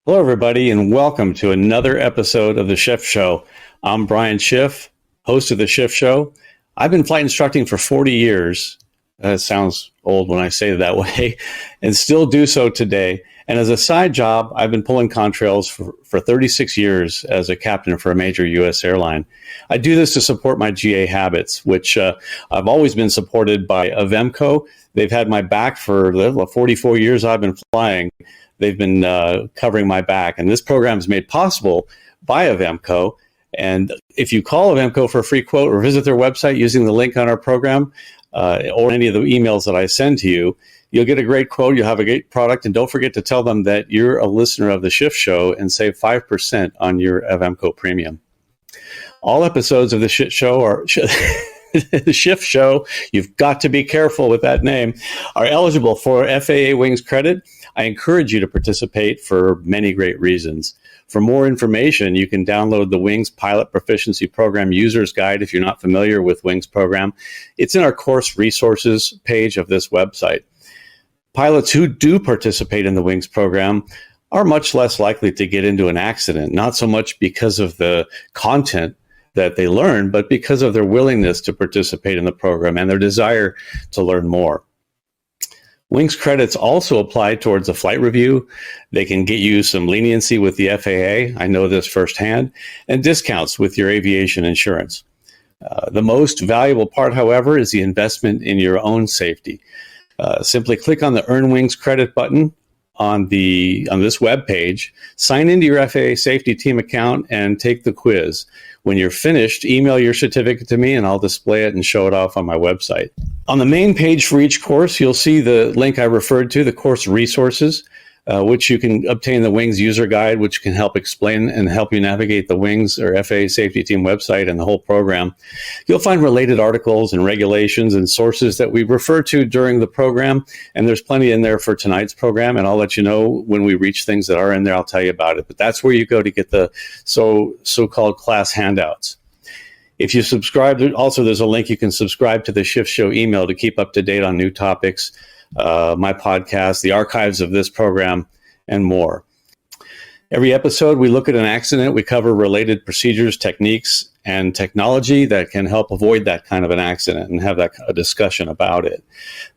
Hello, everybody, and welcome to another episode of the Schiff Show. I'm Brian Schiff, host of the Schiff Show. I've been flight instructing for 40 years. That sounds old when I say it that way, and still do so today. And as a side job, I've been pulling contrails for 36 years as a captain for a major U.S. airline. I do this to support my GA habits, which I've always been supported by Avemco. They've had my back for the 44 years I've been flying. They've been covering my back, and this program is made possible by Avemco. And if you call Avemco for a free quote or visit their website using the link on our program or any of the emails that I send to you, you'll get a great quote, you'll have a great product, and don't forget to tell them that you're a listener of the Schiff Show and save 5% on your Avemco premium. All episodes of the Schiff Show are... the Schiff Show, you've got to be careful with that name, are eligible for FAA Wings credit. I encourage you to participate for many great reasons. For more information, you can download the Wings Pilot Proficiency Program User's Guide if you're not familiar with Wings program. It's in our course resources page of this website. Pilots who do participate in the Wings program are much less likely to get into an accident, not so much because of the content that they learn, but because of their willingness to participate in the program and their desire to learn more. Wings credits also apply towards a flight review. They can get you some leniency with the FAA, I know this firsthand, and discounts with your aviation insurance. The most valuable part, however, is the investment in your own safety. Simply click on the Earn Wings credit button on this web page, sign into your FAA Safety Team account, and take the quiz. When you're finished, email your certificate to me and I'll display it and show it off on my website. On the main page for each course, you'll see the link I referred to, the course resources, which you can obtain the Wings user guide, which can help explain and help you navigate the Wings or FAA Safety Team website and the whole program. You'll find related articles and regulations and sources that we refer to during the program, and there's plenty in there for tonight's program, and I'll let you know when we reach things that are in there. I'll tell you about it, but that's where you go to get the so-called class handouts. If you subscribe, also there's a link you can subscribe to the Schiff Show email to keep up to date on new topics, my podcast, the archives of this program, and more. Every episode, we look at an accident. We cover related procedures, techniques, and technology that can help avoid that kind of an accident and have a discussion about it.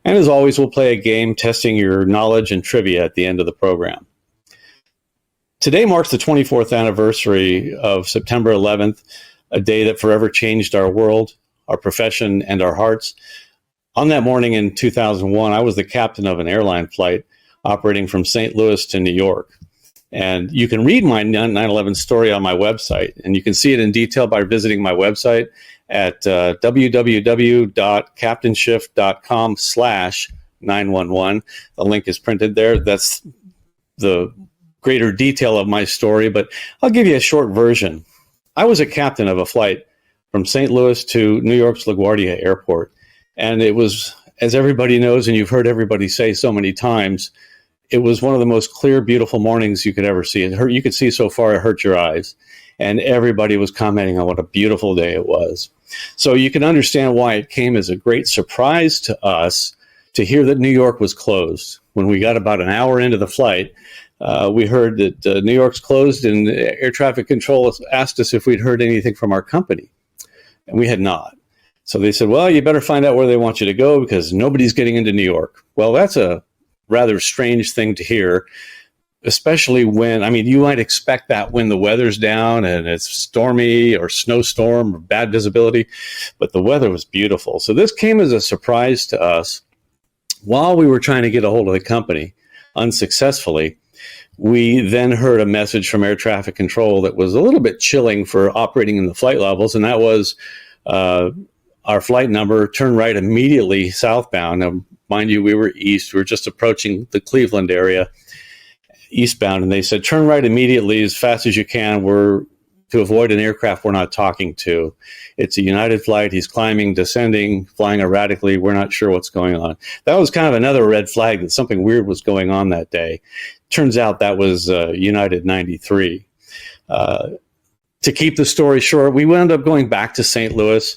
And as always, we'll play a game testing your knowledge and trivia at the end of the program. Today marks the 24th anniversary of September 11th, a day that forever changed our world, our profession, and our hearts. On that morning in 2001, I was the captain of an airline flight operating from St. Louis to New York. And you can read my 9/11 story on my website, and you can see it in detail by visiting my website at www.captainschiff.com/911. The link is printed there. That's the greater detail of my story, but I'll give you a short version. I was a captain of a flight from St. Louis to New York's LaGuardia Airport. And it was, as everybody knows, and you've heard everybody say so many times, it was one of the most clear, beautiful mornings you could ever see. You could see so far it hurt your eyes. And everybody was commenting on what a beautiful day it was. So you can understand why it came as a great surprise to us to hear that New York was closed. When we got about an hour into the flight, we heard that New York's closed, and air traffic control asked us if we'd heard anything from our company. And we had not. So they said, well, you better find out where they want you to go because nobody's getting into New York. Well, that's a rather strange thing to hear, especially when, you might expect that when the weather's down and it's stormy or snowstorm or bad visibility, but the weather was beautiful. So this came as a surprise to us. While we were trying to get a hold of the company unsuccessfully, we then heard a message from air traffic control that was a little bit chilling for operating in the flight levels, and that was our flight number, turn right immediately southbound. Now, mind you, we were east. We were just approaching the Cleveland area, eastbound, and they said, turn right immediately as fast as you can. We're to avoid an aircraft we're not talking to. It's a United flight. He's climbing, descending, flying erratically. We're not sure what's going on. That was kind of another red flag that something weird was going on that day. Turns out that was United 93. To keep the story short, we wound up going back to St. Louis.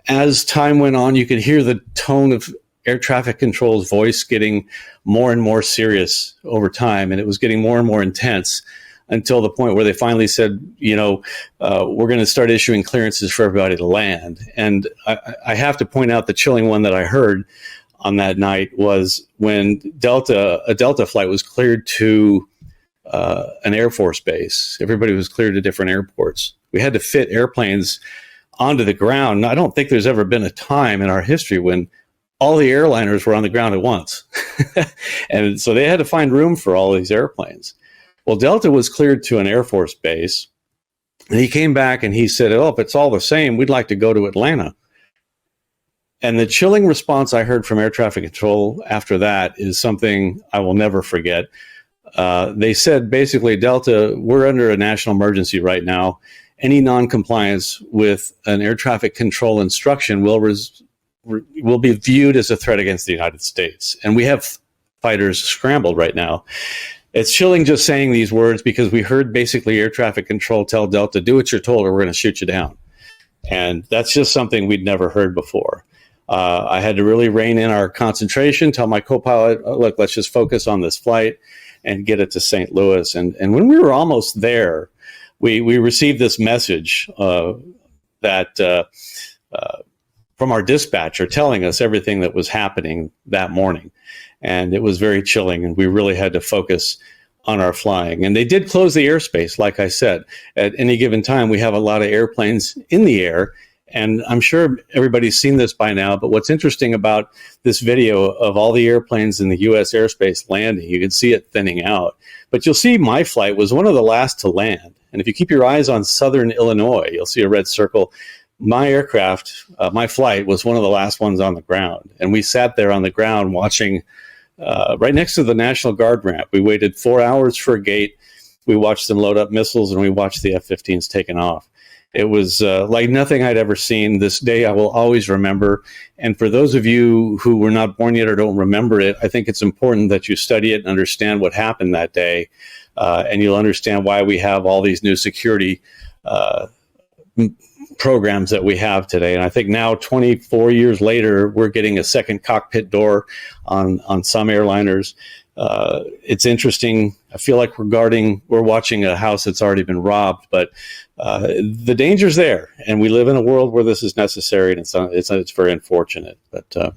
As time went on, you could hear the tone of air traffic control's voice getting more and more serious over time, and it was getting more and more intense. until the point where they finally said, we're going to start issuing clearances for everybody to land. And I have to point out the chilling one that I heard on that night was when a Delta flight was cleared to an Air Force base. Everybody was cleared to different airports. We had to fit airplanes onto the ground. I don't think there's ever been a time in our history when all the airliners were on the ground at once. And so they had to find room for all these airplanes. Well, Delta was cleared to an Air Force base, and he came back and he said, if it's all the same, we'd like to go to Atlanta. And the chilling response I heard from air traffic control after that is something I will never forget. They said, basically, Delta, we're under a national emergency right now. Any non-compliance with an air traffic control instruction will be viewed as a threat against the United States. And we have fighters scrambled right now. It's chilling just saying these words because we heard basically air traffic control tell Delta, do what you're told or we're going to shoot you down. And that's just something we'd never heard before. I had to really rein in our concentration, tell my co-pilot, look, let's just focus on this flight and get it to St. Louis. And when we were almost there, we received this message that from our dispatcher telling us everything that was happening that morning. And it was very chilling, and we really had to focus on our flying. And they did close the airspace, like I said. At any given time, we have a lot of airplanes in the air, and I'm sure everybody's seen this by now, but what's interesting about this video of all the airplanes in the U.S. airspace landing, you can see it thinning out. But you'll see my flight was one of the last to land. And if you keep your eyes on southern Illinois, you'll see a red circle. My aircraft, my flight was one of the last ones on the ground. And we sat there on the ground watching right next to the National Guard ramp. We waited 4 hours for a gate. We watched them load up missiles, and we watched the F-15s taking off. It was like nothing I'd ever seen. This day I will always remember. And for those of you who were not born yet or don't remember it, I think it's important that you study it and understand what happened that day. And you'll understand why we have all these new security programs that we have today. And I think now, 24 years later, we're getting a second cockpit door on some airliners. It's interesting. I feel like we're watching a house that's already been robbed, but the danger's there, and we live in a world where this is necessary, and it's very unfortunate. But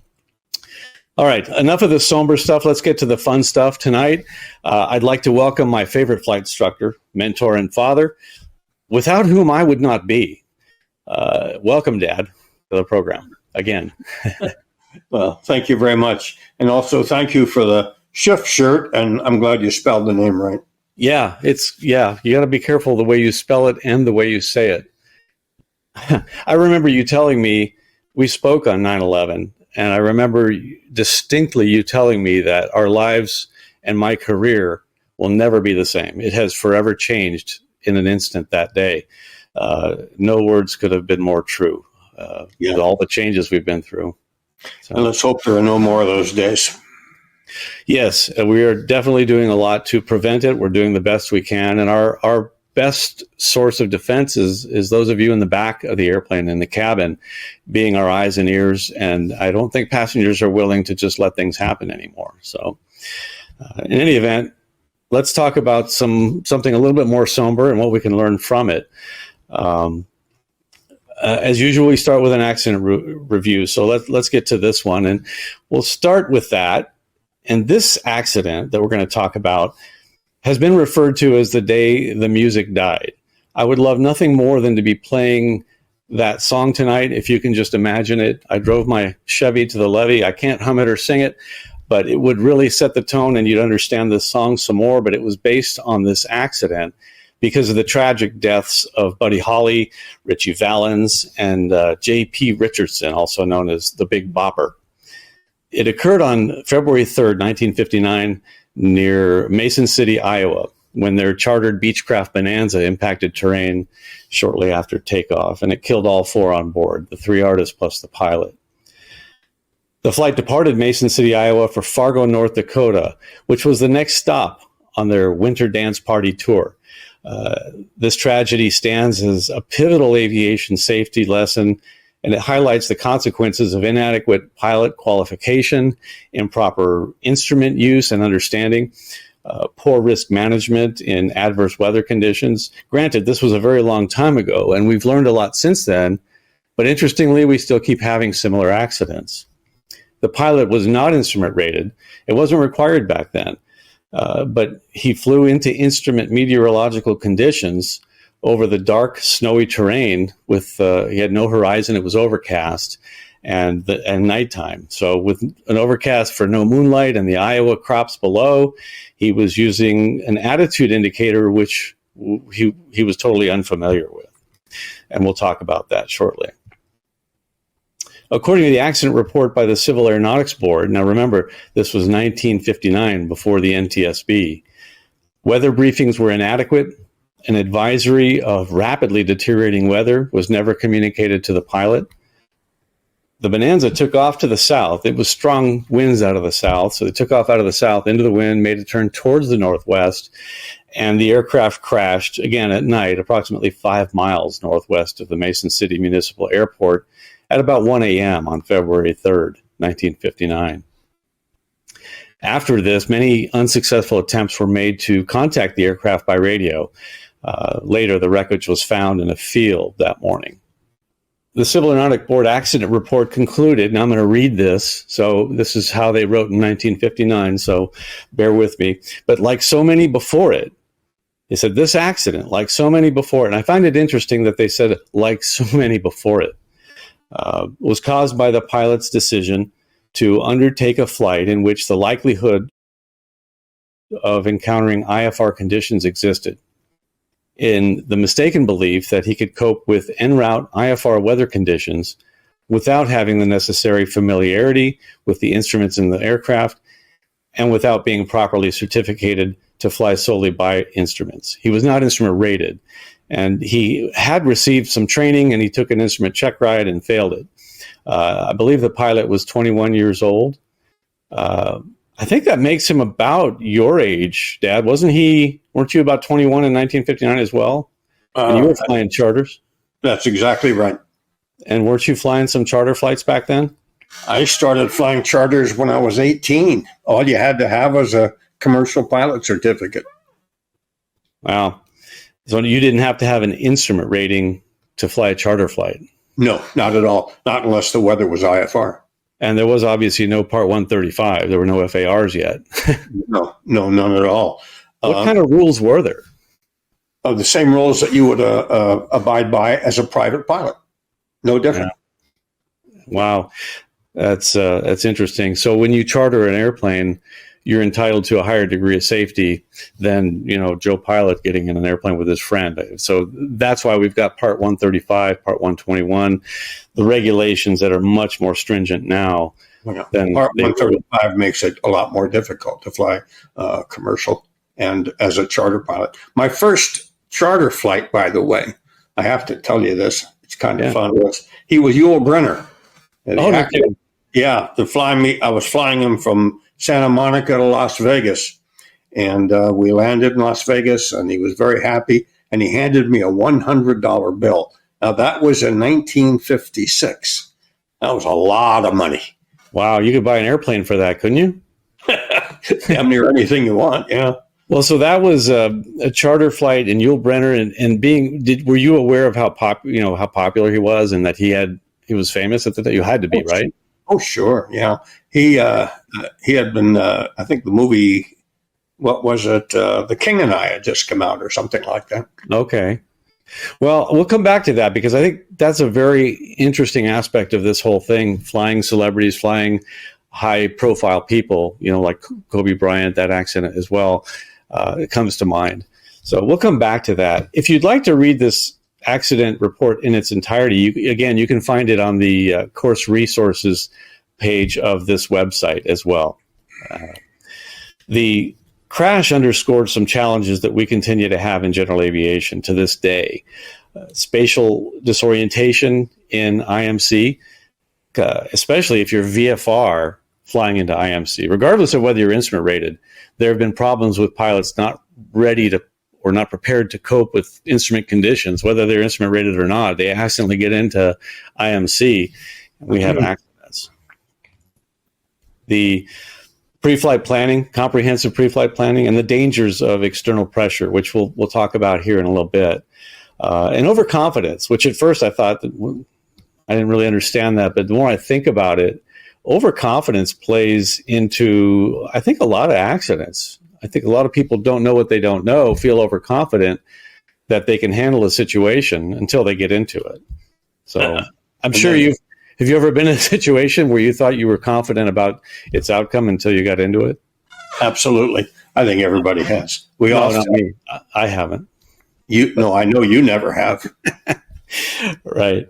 all right, enough of the somber stuff. Let's get to the fun stuff tonight. I'd like to welcome my favorite flight instructor, mentor, and father, without whom I would not be. Welcome, Dad, to the program again. Well, thank you very much, and also thank you for the Schiff shirt, and I'm glad you spelled the name right. Yeah, you got to be careful the way you spell it and the way you say it. I remember you telling me, we spoke on 9/11, and I remember distinctly you telling me that our lives and my career will never be the same. It has forever changed in an instant that day. No words could have been more true with all the changes we've been through. So. And let's hope there are no more of those days. Yes, we are definitely doing a lot to prevent it. We're doing the best we can. And our best source of defense is those of you in the back of the airplane, in the cabin, being our eyes and ears. And I don't think passengers are willing to just let things happen anymore. So in any event, let's talk about something a little bit more somber and what we can learn from it. As usual, we start with an accident review. So let's get to this one. And we'll start with that. And this accident that we're going to talk about has been referred to as the day the music died. I would love nothing more than to be playing that song tonight, if you can just imagine it. I drove my Chevy to the levee. I can't hum it or sing it, but it would really set the tone and you'd understand this song some more. But it was based on this accident because of the tragic deaths of Buddy Holly, Ritchie Valens, and J.P. Richardson, also known as the Big Bopper. It occurred on February 3rd, 1959, near Mason City, Iowa, when their chartered Beechcraft Bonanza impacted terrain shortly after takeoff, and it killed all four on board, the three artists plus the pilot. The flight departed Mason City, Iowa for Fargo, North Dakota, which was the next stop on their winter dance party tour. This tragedy stands as a pivotal aviation safety lesson, and it highlights the consequences of inadequate pilot qualification, improper instrument use and understanding. poor risk management in adverse weather conditions. Granted, this was a very long time ago, and we've learned a lot since then, but interestingly, we still keep having similar accidents. The pilot was not instrument rated. It wasn't required back then, but he flew into instrument meteorological conditions over the dark, snowy terrain with, he had no horizon, it was overcast, and nighttime. So with an overcast for no moonlight and the Iowa crops below, he was using an attitude indicator, which he was totally unfamiliar with. And we'll talk about that shortly. According to the accident report by the Civil Aeronautics Board, now remember, this was 1959, before the NTSB, weather briefings were inadequate. An advisory of rapidly deteriorating weather was never communicated to the pilot. The Bonanza took off to the south. It was strong winds out of the south, so they took off out of the south into the wind, made a turn towards the northwest, and the aircraft crashed, again at night, approximately 5 miles northwest of the Mason City Municipal Airport at about 1 a.m. on February 3rd, 1959. After this, many unsuccessful attempts were made to contact the aircraft by radio. Later, the wreckage was found in a field that morning. The Civil Aeronautic Board accident report concluded, and I'm going to read this, so this is how they wrote in 1959, so bear with me. But like so many before it, they said, this accident, like so many before it, and I find it interesting that they said, like so many before it, was caused by the pilot's decision to undertake a flight in which the likelihood of encountering IFR conditions existed, in the mistaken belief that he could cope with en route IFR weather conditions without having the necessary familiarity with the instruments in the aircraft and without being properly certificated to fly solely by instruments. He was not instrument rated, and he had received some training, and he took an instrument check ride and failed it. I believe the pilot was 21 years old. I think that makes him about your age, Dad. Weren't you about 21 in 1959 as well? And you were flying charters? That's exactly right. And weren't you flying some charter flights back then? I started flying charters when I was 18. All you had to have was a commercial pilot certificate. Wow. So you didn't have to have an instrument rating to fly a charter flight? No, not at all. Not unless the weather was IFR. And there was obviously no Part 135. There were no FARs yet. No, none at all. What kind of rules were there? The same rules that you would abide by as a private pilot. No different. Yeah. Wow. That's interesting. So when you charter an airplane, you're entitled to a higher degree of safety than, Joe Pilot getting in an airplane with his friend. So that's why we've got Part 135, Part 121, the regulations that are much more stringent now. Than Part 135 makes it a lot more difficult to fly commercial and as a charter pilot. My first charter flight, by the way, I have to tell you this, it's kind of fun. He was Yul Brynner. Yeah, to fly me. I was flying him from Santa Monica to Las Vegas, and we landed in Las Vegas, and he was very happy, and he handed me a $100 bill. Now, that was in 1956. That was a lot of money. Wow, you could buy an airplane for that, couldn't you? Damn near anything you want, yeah. Well, so that was a charter flight in Yul Brynner, and were you aware of how popular he was, and that he was famous at the time? You had to be, right? Oh, sure, yeah. He had been, I think the movie, what was it? The King and I had just come out or something like that. Okay. Well, we'll come back to that because I think that's a very interesting aspect of this whole thing, flying celebrities, flying high-profile people, like Kobe Bryant, that accident as well. It comes to mind. So we'll come back to that. If you'd like to read this accident report in its entirety, you can find it on the course resources page of this website as well. The crash underscored some challenges that we continue to have in general aviation to this day. Spatial disorientation in IMC, especially if you're VFR flying into IMC. Regardless of whether you're instrument rated, there have been problems with pilots not ready to or not prepared to cope with instrument conditions, whether they're instrument rated or not. They accidentally get into IMC, and we have accidents. The pre-flight planning, comprehensive pre-flight planning, and the dangers of external pressure, which we'll talk about here in a little bit. And overconfidence, which at first I thought that I didn't really understand that, but the more I think about it, overconfidence plays into, I think, a lot of accidents. I think a lot of people don't know what they don't know, feel overconfident that they can handle a situation until they get into it. So I'm sure have you ever been in a situation where you thought you were confident about its outcome until you got into it? Absolutely. I think everybody has. Not me. I haven't. I know you never have. Right.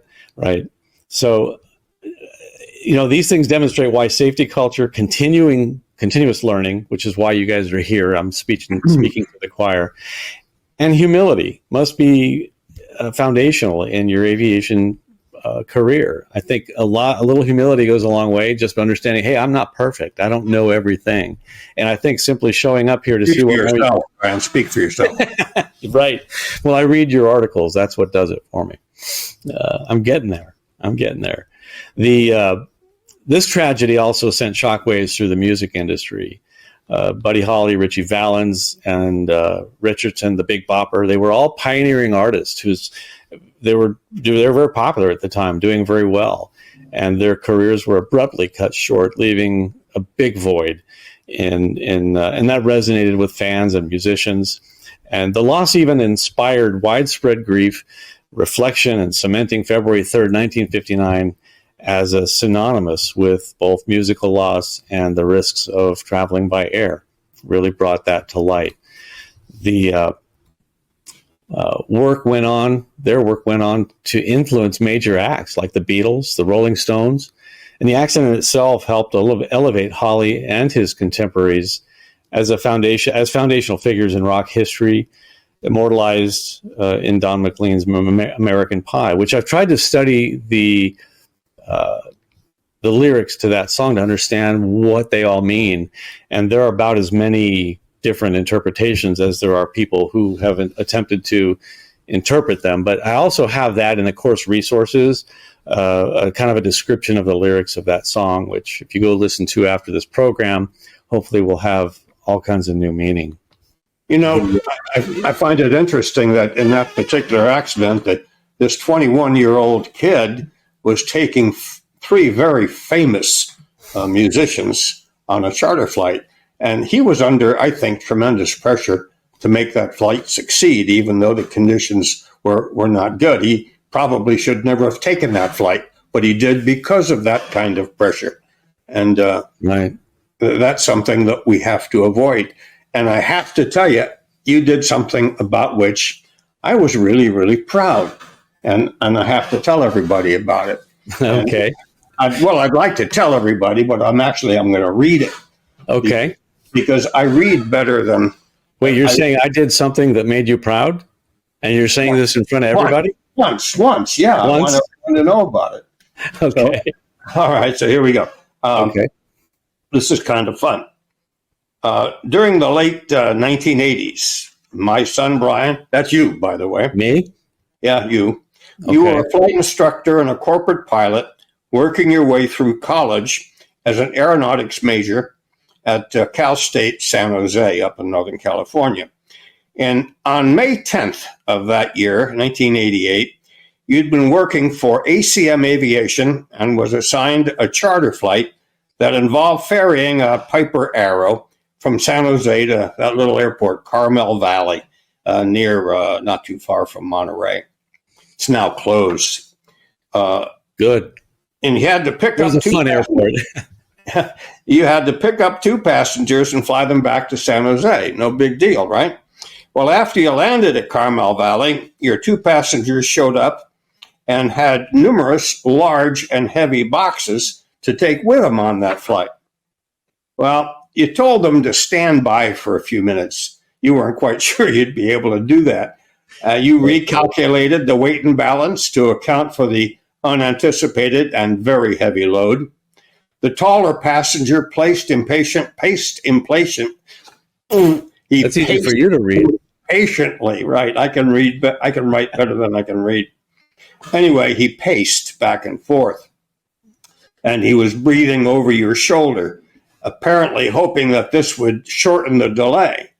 So, these things demonstrate why safety culture, continuous learning, which is why you guys are here. I'm speaking to the choir, and humility must be foundational in your aviation career. I think a little humility goes a long way. Just understanding, hey, I'm not perfect. I don't know everything, and I think simply showing up here to see what yourself, Brian, speak for yourself. Right. Well, I read your articles. That's what does it for me. I'm getting there. This tragedy also sent shockwaves through the music industry. Buddy Holly, Ritchie Valens, and Richardson, the Big Bopper, they were all pioneering artists they were very popular at the time, doing very well, and their careers were abruptly cut short, leaving a big void, and that resonated with fans and musicians. And the loss even inspired widespread grief, reflection, and cementing February 3rd, 1959 as a synonymous with both musical loss and the risks of traveling by air. Really brought that to light. The work went on to influence major acts like the Beatles, the Rolling Stones, and the accident itself helped elevate Holly and his contemporaries as foundational figures in rock history, immortalized in Don McLean's American Pie, which I've tried to study the lyrics to that song to understand what they all mean. And there are about as many different interpretations as there are people who have attempted to interpret them. But I also have that in the course resources, a kind of a description of the lyrics of that song, which if you go listen to after this program, hopefully will have all kinds of new meaning. I find it interesting that in that particular accident that this 21-year-old kid was taking three very famous musicians on a charter flight. And he was under, I think, tremendous pressure to make that flight succeed, even though the conditions were not good. He probably should never have taken that flight, but he did because of that kind of pressure. And right. That's something that we have to avoid. And I have to tell you, you did something about which I was really, really proud. And I have to tell everybody about it. Okay. I'd like to tell everybody, but I'm going to read it. Okay. Because I read better than... Wait, you're saying I did something that made you proud? And you're saying this in front of everybody? Once, yeah. I want everyone to know about it. Okay. So, all right, so here we go. Okay. This is kind of fun. During the late 1980s, my son Brian, that's you, by the way. Me? Yeah, you. Okay. You were a flight instructor and a corporate pilot working your way through college as an aeronautics major at Cal State San Jose up in Northern California. And on May 10th of that year, 1988, you'd been working for ACM Aviation and was assigned a charter flight that involved ferrying a Piper Arrow from San Jose to that little airport, Carmel Valley, near not too far from Monterey. It's now closed. Good. And you had to pick up... It was a fun airport. You had to pick up two passengers and fly them back to San Jose. No big deal, right? Well, after you landed at Carmel Valley, your two passengers showed up and had numerous large and heavy boxes to take with them on that flight. Well, you told them to stand by for a few minutes. You weren't quite sure you'd be able to do that. You recalculated the weight and balance to account for the unanticipated and very heavy load. The taller passenger paced impatient. That's easy for you to read. Patiently, right? I can read, but I can write better than I can read. Anyway, he paced back and forth, and he was breathing over your shoulder. apparently hoping that this would shorten the delay.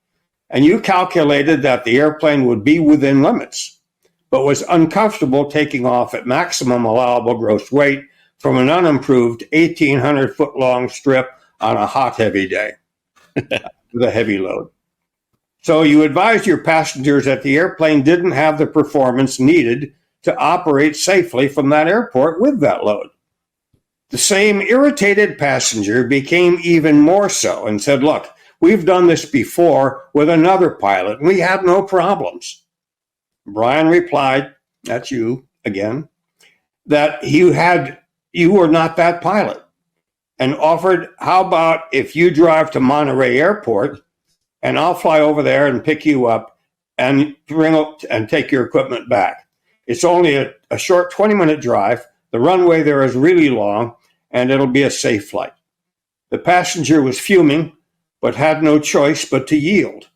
And you calculated that the airplane would be within limits, but was uncomfortable taking off at maximum allowable gross weight from an unimproved 1,800-foot-long strip on a hot, heavy day with a heavy load. So you advised your passengers that the airplane didn't have the performance needed to operate safely from that airport with that load. The same irritated passenger became even more so and said, look, we've done this before with another pilot, and we had no problems. Brian replied, that's you again, that you were not that pilot, and offered, how about if you drive to Monterey Airport, and I'll fly over there and pick you up and take your equipment back. It's only a short 20-minute drive. The runway there is really long, and it'll be a safe flight. The passenger was fuming, but had no choice but to yield.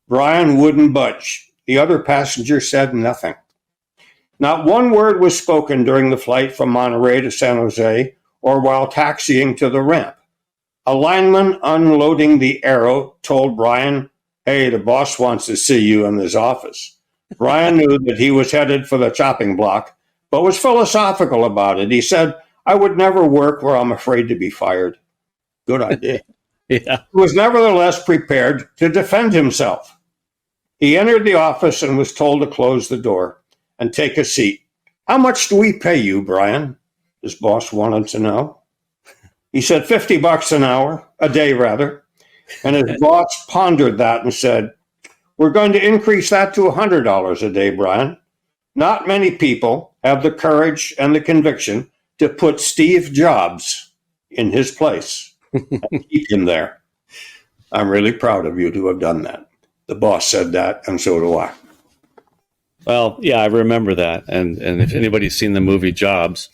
Brian wouldn't budge. The other passenger said nothing. Not one word was spoken during the flight from Monterey to San Jose or while taxiing to the ramp. A lineman unloading the Aero told Brian, hey, the boss wants to see you in his office. Brian knew that he was headed for the chopping block, but was philosophical about it. He said, I would never work where I'm afraid to be fired. Good idea. Yeah. He was nevertheless prepared to defend himself. He entered the office and was told to close the door and take a seat. How much do we pay you, Brian? His boss wanted to know. He said $50 an hour, a day rather. And his boss pondered that and said, we're going to increase that to $100 a day, Brian. Not many people have the courage and the conviction to put Steve Jobs in his place and keep him there. I'm really proud of you to have done that. The boss said that, and so do I. Well, yeah, I remember that. And if anybody's seen the movie Jobs,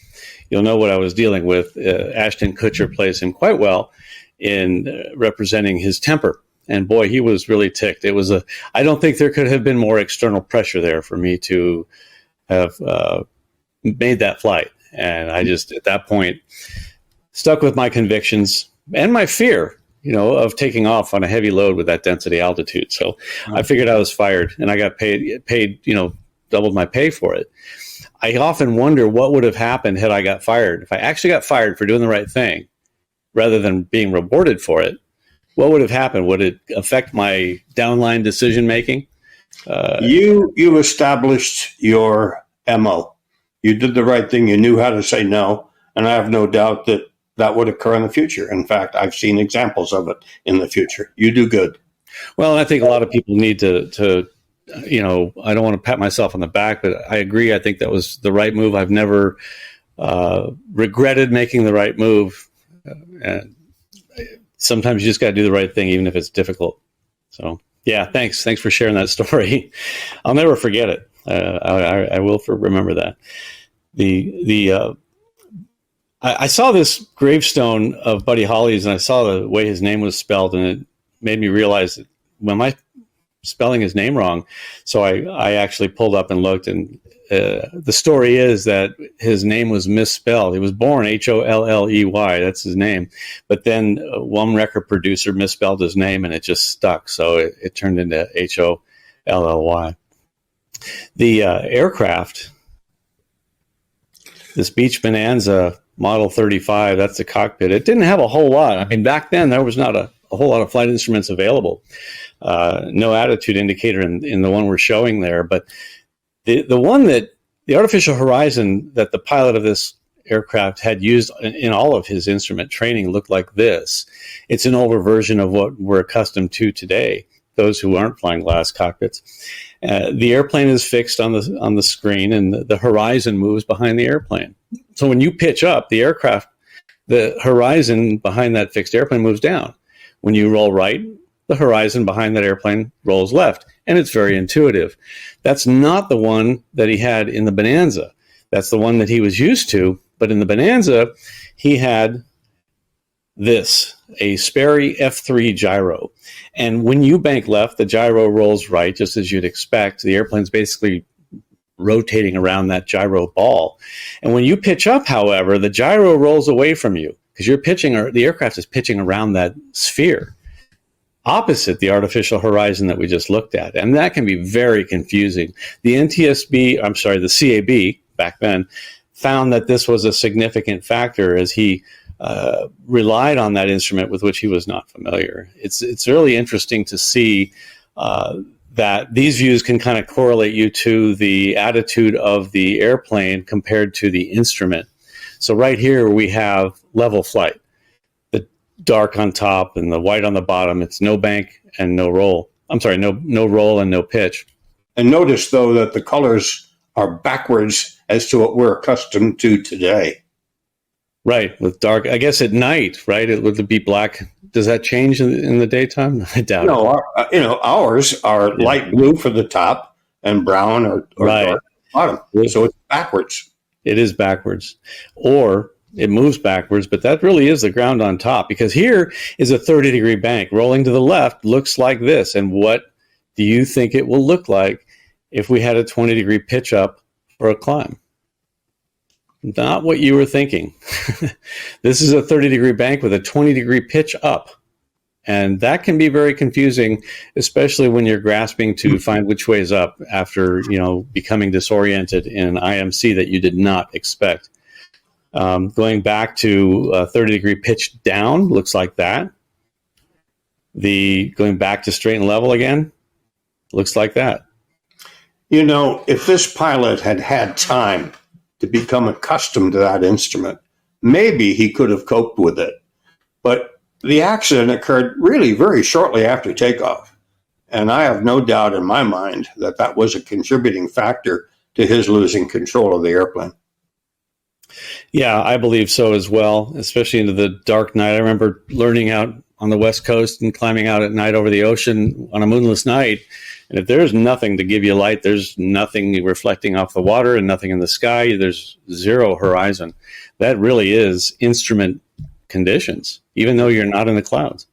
you'll know what I was dealing with. Ashton Kutcher plays him quite well in representing his temper. And boy, he was really ticked. I don't think there could have been more external pressure there for me to have made that flight. And I just, at that point, stuck with my convictions and my fear, of taking off on a heavy load with that density altitude. So I figured I was fired, and I got paid, doubled my pay for it. I often wonder what would have happened had I got fired. If I actually got fired for doing the right thing rather than being rewarded for it, what would have happened? Would it affect my downline decision making? You established your MO. You did the right thing. You knew how to say no. And I have no doubt that would occur in the future. In fact, I've seen examples of it in the future. You do good. Well, I think a lot of people need to I don't want to pat myself on the back, but I agree. I think that was the right move. I've never regretted making the right move. And sometimes you just got to do the right thing, even if it's difficult. So, yeah, thanks. Thanks for sharing that story. I'll never forget it. I will remember that. I saw this gravestone of Buddy Holly's, and I saw the way his name was spelled, and it made me realize that, am I spelling his name wrong? So I actually pulled up and looked, and the story is that his name was misspelled. He was born Holley. That's his name. But then one record producer misspelled his name, and it just stuck. So it turned into Holly. The aircraft, this Beech Bonanza Model 35, that's the cockpit. It didn't have a whole lot. I mean, back then there was not a whole lot of flight instruments available. No attitude indicator in the one we're showing there. But the one that the artificial horizon that the pilot of this aircraft had used in all of his instrument training looked like this. It's an older version of what we're accustomed to today, those who aren't flying glass cockpits. The airplane is fixed on the screen, and the horizon moves behind the airplane. So when you pitch up the aircraft, the horizon behind that fixed airplane moves down. When you roll right, the horizon behind that airplane rolls left, and it's very intuitive. That's not the one that he had in the Bonanza. That's the one that he was used to, but in the Bonanza, he had this, a Sperry F3 gyro. And when you bank left, the gyro rolls right, just as you'd expect. The airplane's basically rotating around that gyro ball. And when you pitch up, however, the gyro rolls away from you. because you're pitching, or the aircraft is pitching around that sphere, opposite the artificial horizon that we just looked at. And that can be very confusing. The the CAB back then found that this was a significant factor as he relied on that instrument with which he was not familiar. It's really interesting to see that these views can kind of correlate you to the attitude of the airplane compared to the instrument. So right here we have level flight, the dark on top and the white on the bottom. It's no bank and no roll. I'm sorry, no roll and no pitch. And notice, though, that the colors are backwards as to what we're accustomed to today. Right, with dark. I guess at night, right, it would be black. Does that change in the daytime? I doubt it. No, ours are light blue for the top and brown or right. dark bottom. So it's backwards. It is backwards. Or it moves backwards, but that really is the ground on top, because here is a 30-degree bank. Rolling to the left looks like this. And what do you think it will look like if we had a 20-degree pitch up for a climb? Not what you were thinking. This is a 30-degree bank with a 20-degree pitch up. And that can be very confusing, especially when you're grasping to find which way is up after, becoming disoriented in an IMC that you did not expect. Going back to a 30-degree pitch down looks like that. Going back to straight and level again looks like that. If this pilot had had time to become accustomed to that instrument, maybe he could have coped with it. But the accident occurred really very shortly after takeoff. And I have no doubt in my mind that that was a contributing factor to his losing control of the airplane. Yeah, I believe so as well, especially into the dark night. I remember learning out on the West Coast and climbing out at night over the ocean on a moonless night. And if there's nothing to give you light, there's nothing reflecting off the water and nothing in the sky, there's zero horizon. That really is instrument conditions, even though you're not in the clouds.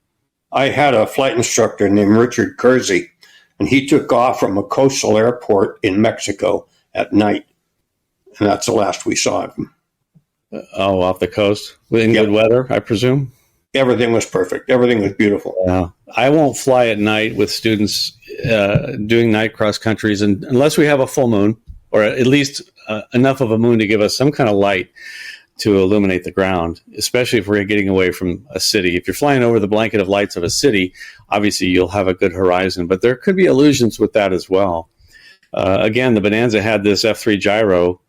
I had a flight instructor named Richard Kersey, and he took off from a coastal airport in Mexico at night. And that's the last we saw of him. Oh, off the coast? In good weather, I presume? Everything was perfect. Everything was beautiful. Yeah. I won't fly at night with students doing night cross countries unless we have a full moon, or at least enough of a moon to give us some kind of light to illuminate the ground, especially if we're getting away from a city. If you're flying over the blanket of lights of a city, obviously you'll have a good horizon, but there could be illusions with that as well. Again, the Bonanza had this F3 gyro,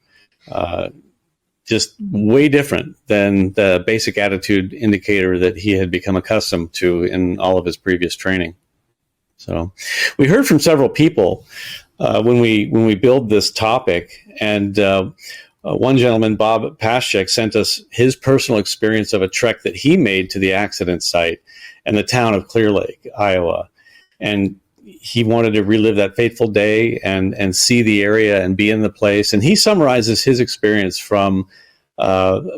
just way different than the basic attitude indicator that he had become accustomed to in all of his previous training. So we heard from several people when we build this topic, and one gentleman, Bob Paschek, sent us his personal experience of a trek that he made to the accident site and the town of Clear Lake, Iowa. And he wanted to relive that fateful day and see the area and be in the place. And he summarizes his experience from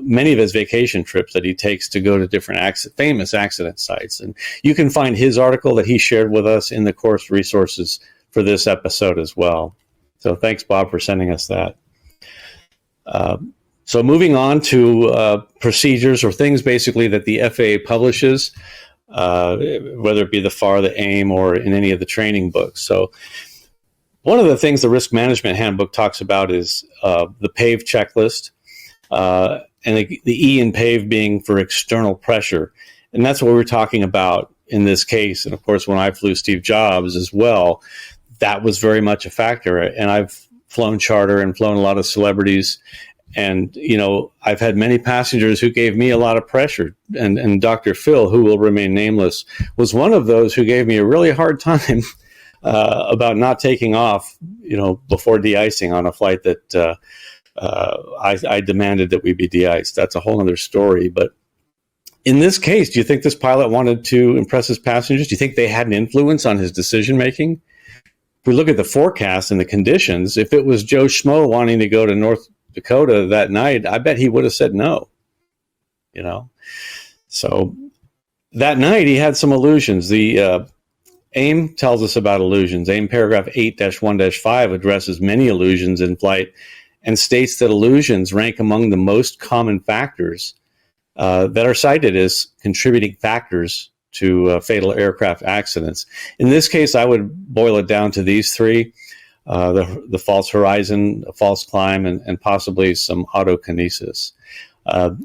many of his vacation trips that he takes to go to different famous accident sites. And you can find his article that he shared with us in the course resources for this episode as well. So thanks, Bob, for sending us that. So moving on to procedures or things basically that the FAA publishes, whether it be the FAR, the AIM, or in any of the training books. So one of the things the risk management handbook talks about is the PAVE checklist, and the E in PAVE being for external pressure. And that's what we're talking about in this case. And of course, when I flew Steve Jobs as well, that was very much a factor. And I've flown charter and flown a lot of celebrities. And, I've had many passengers who gave me a lot of pressure. And Dr. Phil, who will remain nameless, was one of those who gave me a really hard time about not taking off, before de-icing on a flight that I demanded that we be de-iced. That's a whole other story. But in this case, do you think this pilot wanted to impress his passengers? Do you think they had an influence on his decision-making? If we look at the forecast and the conditions, if it was Joe Schmo wanting to go to North Dakota that night, I bet he would have said no, So that night he had some illusions. The AIM tells us about illusions. AIM paragraph 8-1-5 addresses many illusions in flight and states that illusions rank among the most common factors that are cited as contributing factors to fatal aircraft accidents. In this case, I would boil it down to these three: the false horizon, a false climb, and possibly some autokinesis.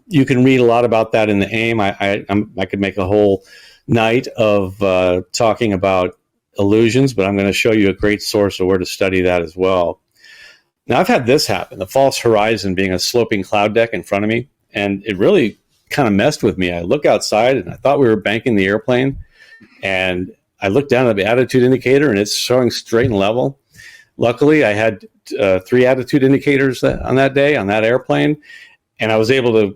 You can read a lot about that in the AIM. I could make a whole night of talking about illusions, but I'm going to show you a great source of where to study that as well. Now, I've had this happen, the false horizon being a sloping cloud deck in front of me, and it really kind of messed with me. I look outside, and I thought we were banking the airplane, and I looked down at the attitude indicator, and it's showing straight and level. Luckily, I had 3 attitude indicators on that day on that airplane, and I was able to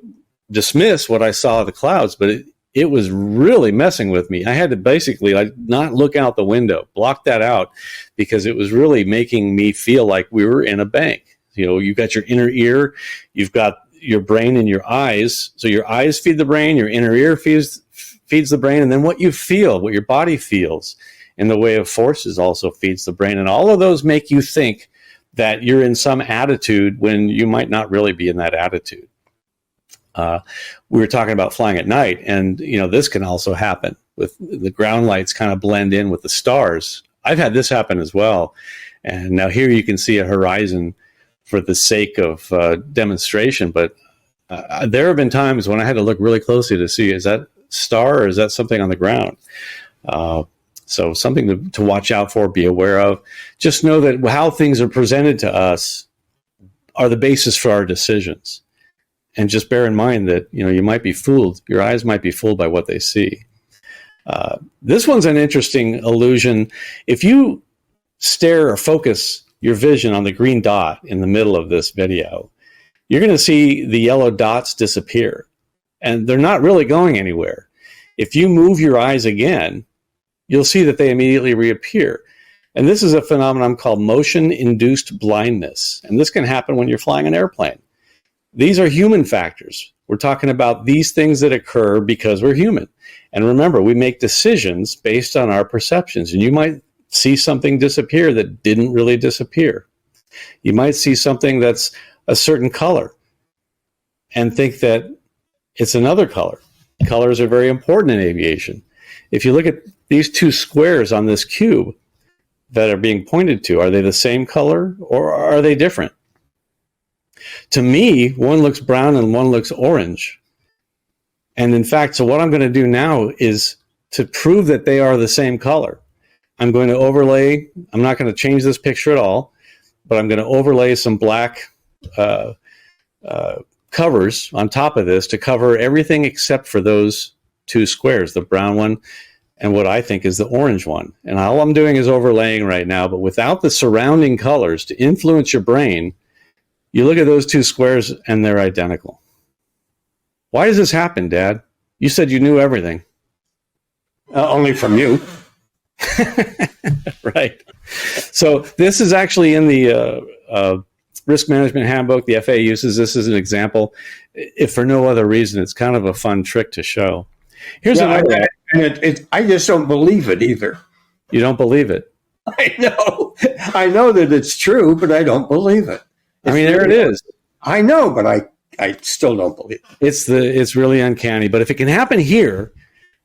dismiss what I saw of the clouds, but it was really messing with me. I had to basically not look out the window, block that out, because it was really making me feel like we were in a bank. You know, you've got your inner ear, you've got your brain and your eyes. So your eyes feed the brain, your inner ear feeds the brain, and then what you feel, what your body feels in the way of forces also feeds the brain. And all of those make you think that you're in some attitude when you might not really be in that attitude. We were talking about flying at night, and this can also happen with the ground lights kind of blend in with the stars. I've had this happen as well. And now here you can see a horizon for the sake of demonstration, but there have been times when I had to look really closely to see, is that star or is that something on the ground? So something to watch out for, be aware of. Just know that how things are presented to us are the basis for our decisions. And just bear in mind that, you might be fooled. Your eyes might be fooled by what they see. This one's an interesting illusion. If you stare or focus your vision on the green dot in the middle of this video, you're going to see the yellow dots disappear. And they're not really going anywhere. If you move your eyes again, you'll see that they immediately reappear. And this is a phenomenon called motion-induced blindness. And this can happen when you're flying an airplane. These are human factors. We're talking about these things that occur because we're human. And remember, we make decisions based on our perceptions. And you might see something disappear that didn't really disappear. You might see something that's a certain color and think that it's another color. Colors are very important in aviation. If you look at these 2 squares on this cube that are being pointed to, are they the same color or are they different? To me, one looks brown and one looks orange. And in fact, so what I'm going to do now is to prove that they are the same color. I'm going to overlay, I'm not going to change this picture at all, but I'm going to overlay some black covers on top of this to cover everything except for those 2 squares, the brown one and what I think is the orange one. And all I'm doing is overlaying right now, but without the surrounding colors to influence your brain, you look at those 2 squares and they're identical. Why does this happen, Dad? You said you knew everything. Only from you. Right. So this is actually in the risk management handbook. The FAA uses this as an example. If for no other reason, it's kind of a fun trick to show. Here's another one. I just don't believe it either. You don't believe it? I know that it's true, but I don't believe it. There it is. I know, but I still don't believe it. It's really uncanny. But if it can happen here,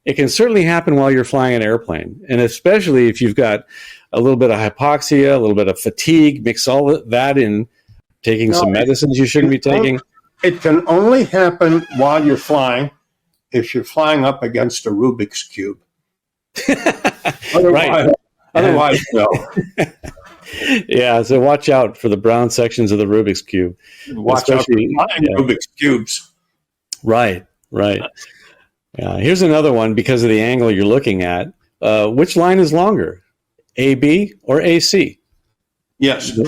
it can certainly happen while you're flying an airplane. And especially if you've got a little bit of hypoxia, a little bit of fatigue, mix all that in, taking some medicines you shouldn't be taking. It can only happen while you're flying if you're flying up against a Rubik's Cube. Otherwise, no. Yeah, so watch out for the brown sections of the Rubik's Cube. Watch out for Rubik's Cubes. Right. Here's another one because of the angle you're looking at. Which line is longer, AB or AC? Yes.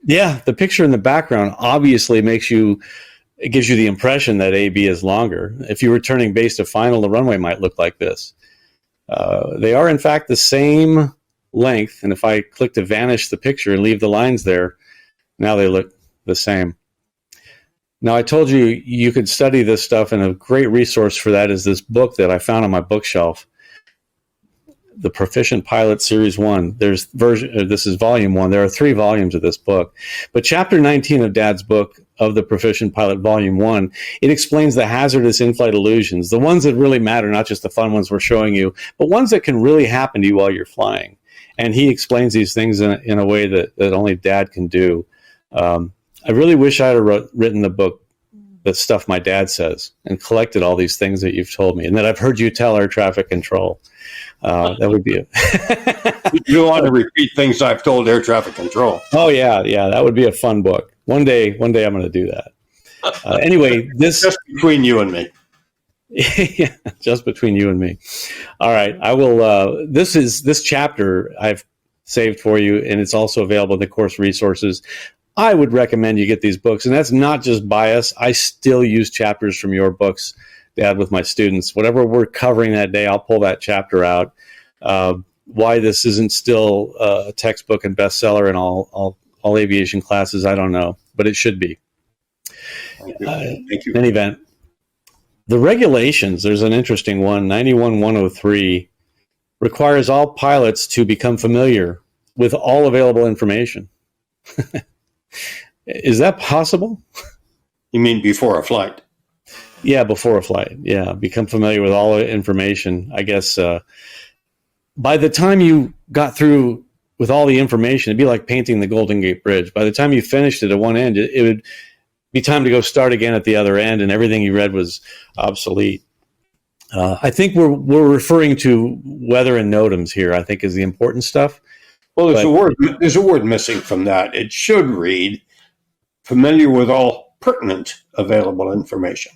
Yeah, the picture in the background obviously gives you the impression that AB is longer. If you were turning base to final, the runway might look like this. They are, in fact, the same length, and if I click to vanish the picture and leave the lines there, now they look the same. Now, I told you you could study this stuff, and a great resource for that is this book that I found on my bookshelf. the Proficient Pilot Series 1. There's this is volume 1. There are 3 volumes of this book. But chapter 19 of Dad's book of the Proficient Pilot Volume 1, it explains the hazardous in-flight illusions, the ones that really matter, not just the fun ones we're showing you, but ones that can really happen to you while you're flying. And he explains these things in a way that only Dad can do. I really wish I had written the book, the stuff my dad says, and collected all these things that you've told me and that I've heard you tell air traffic control. That would be it. You don't want to repeat things I've told air traffic control. Oh yeah, that would be a fun book. One day I'm going to do that. Anyway, this just between you and me. Yeah, just between you and me. All right, I will. This chapter I've saved for you, and it's also available in the course resources. I would recommend you get these books, and that's not just bias. I still use chapters from your books, Dad, with my students. Whatever we're covering that day, I'll pull that chapter out. Why this isn't still a textbook and bestseller in all aviation classes, I don't know, but it should be. Thank you. In any event, the regulations, there's an interesting one, 91-103, requires all pilots to become familiar with all available information. Is that possible? You mean before a flight? Yeah, before a flight. Yeah, become familiar with all the information. I guess by the time you got through with all the information, it'd be like painting the Golden Gate Bridge. By the time you finished it at one end, it would be time to go start again at the other end, and everything you read was obsolete. I think we're referring to weather and NOTAMs here, I think, is the important stuff. Well, there's a word missing from that. It should read, familiar with all pertinent available information.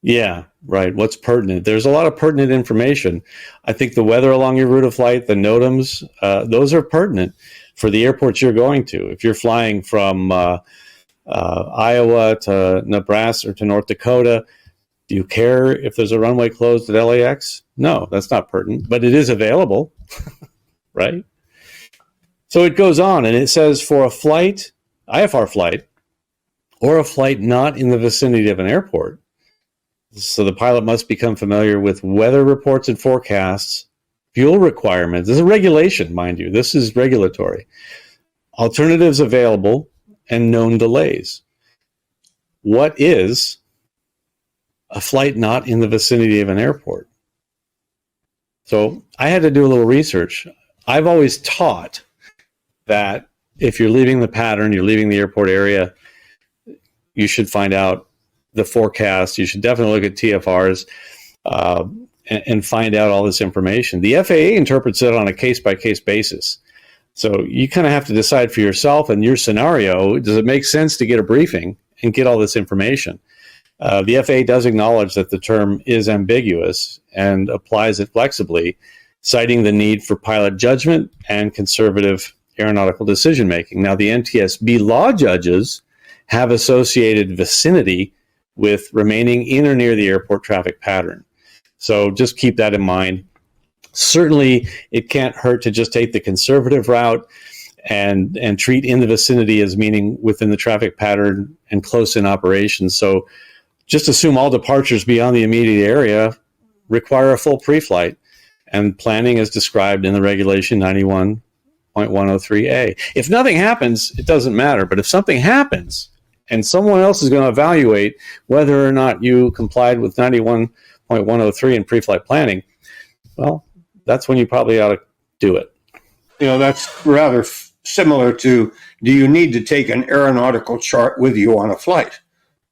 Yeah, right. What's pertinent? There's a lot of pertinent information. I think the weather along your route of flight, the NOTAMs, those are pertinent for the airports you're going to. If you're flying from Iowa to Nebraska or to North Dakota, do you care if there's a runway closed at LAX? No, that's not pertinent, but it is available, right? So it goes on, and it says for a flight, IFR flight, or a flight not in the vicinity of an airport. So the pilot must become familiar with weather reports and forecasts, fuel requirements. This is a regulation, mind you. This is regulatory. Alternatives available and known delays. What is a flight not in the vicinity of an airport? So I had to do a little research. I've always taught that if you're leaving the pattern, you're leaving the airport area, you should find out the forecast. You should definitely look at TFRs and find out all this information. The FAA interprets it on a case-by-case basis. So you kind of have to decide for yourself and your scenario, does it make sense to get a briefing and get all this information? The FAA does acknowledge that the term is ambiguous and applies it flexibly, citing the need for pilot judgment and conservative aeronautical decision-making. Now, the NTSB law judges have associated vicinity with remaining in or near the airport traffic pattern. So just keep that in mind. Certainly, it can't hurt to just take the conservative route and treat in the vicinity as meaning within the traffic pattern and close in operations. So just assume all departures beyond the immediate area require a full pre-flight, and planning is described in the regulation 91.103A. If nothing happens, it doesn't matter. But if something happens and someone else is going to evaluate whether or not you complied with 91.103 in pre-flight planning, well, that's when you probably ought to do it. You know, that's rather similar to, do you need to take an aeronautical chart with you on a flight?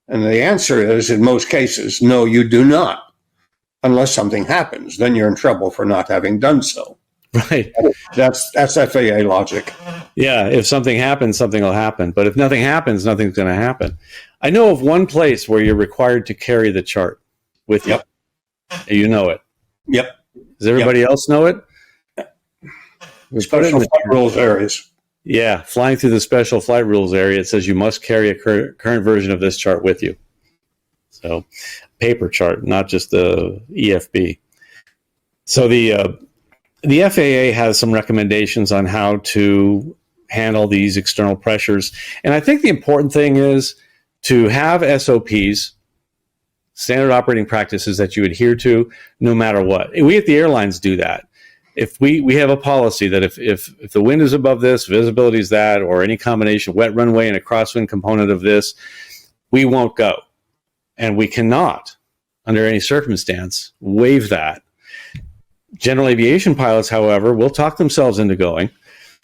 And the answer is, in most cases, no, you do not. Unless something happens, then you're in trouble for not having done so. Right. That's FAA logic. Yeah, if something happens, something will happen. But if nothing happens, nothing's going to happen. I know of one place where you're required to carry the chart with you. Yep. You know it. Yep. Does everybody else know it? Special flight rules areas. Yeah, flying through the special flight rules area, it says you must carry a current version of this chart with you. So, paper chart, not just the EFB. So the FAA has some recommendations on how to handle these external pressures. And I think the important thing is to have SOPs, standard operating practices that you adhere to no matter what. We at the airlines do that. if we have a policy that if the wind is above this, visibility is that, or any combination, wet runway and a crosswind component of this, we won't go. And we cannot, under any circumstance, waive that. General aviation pilots, however, will talk themselves into going.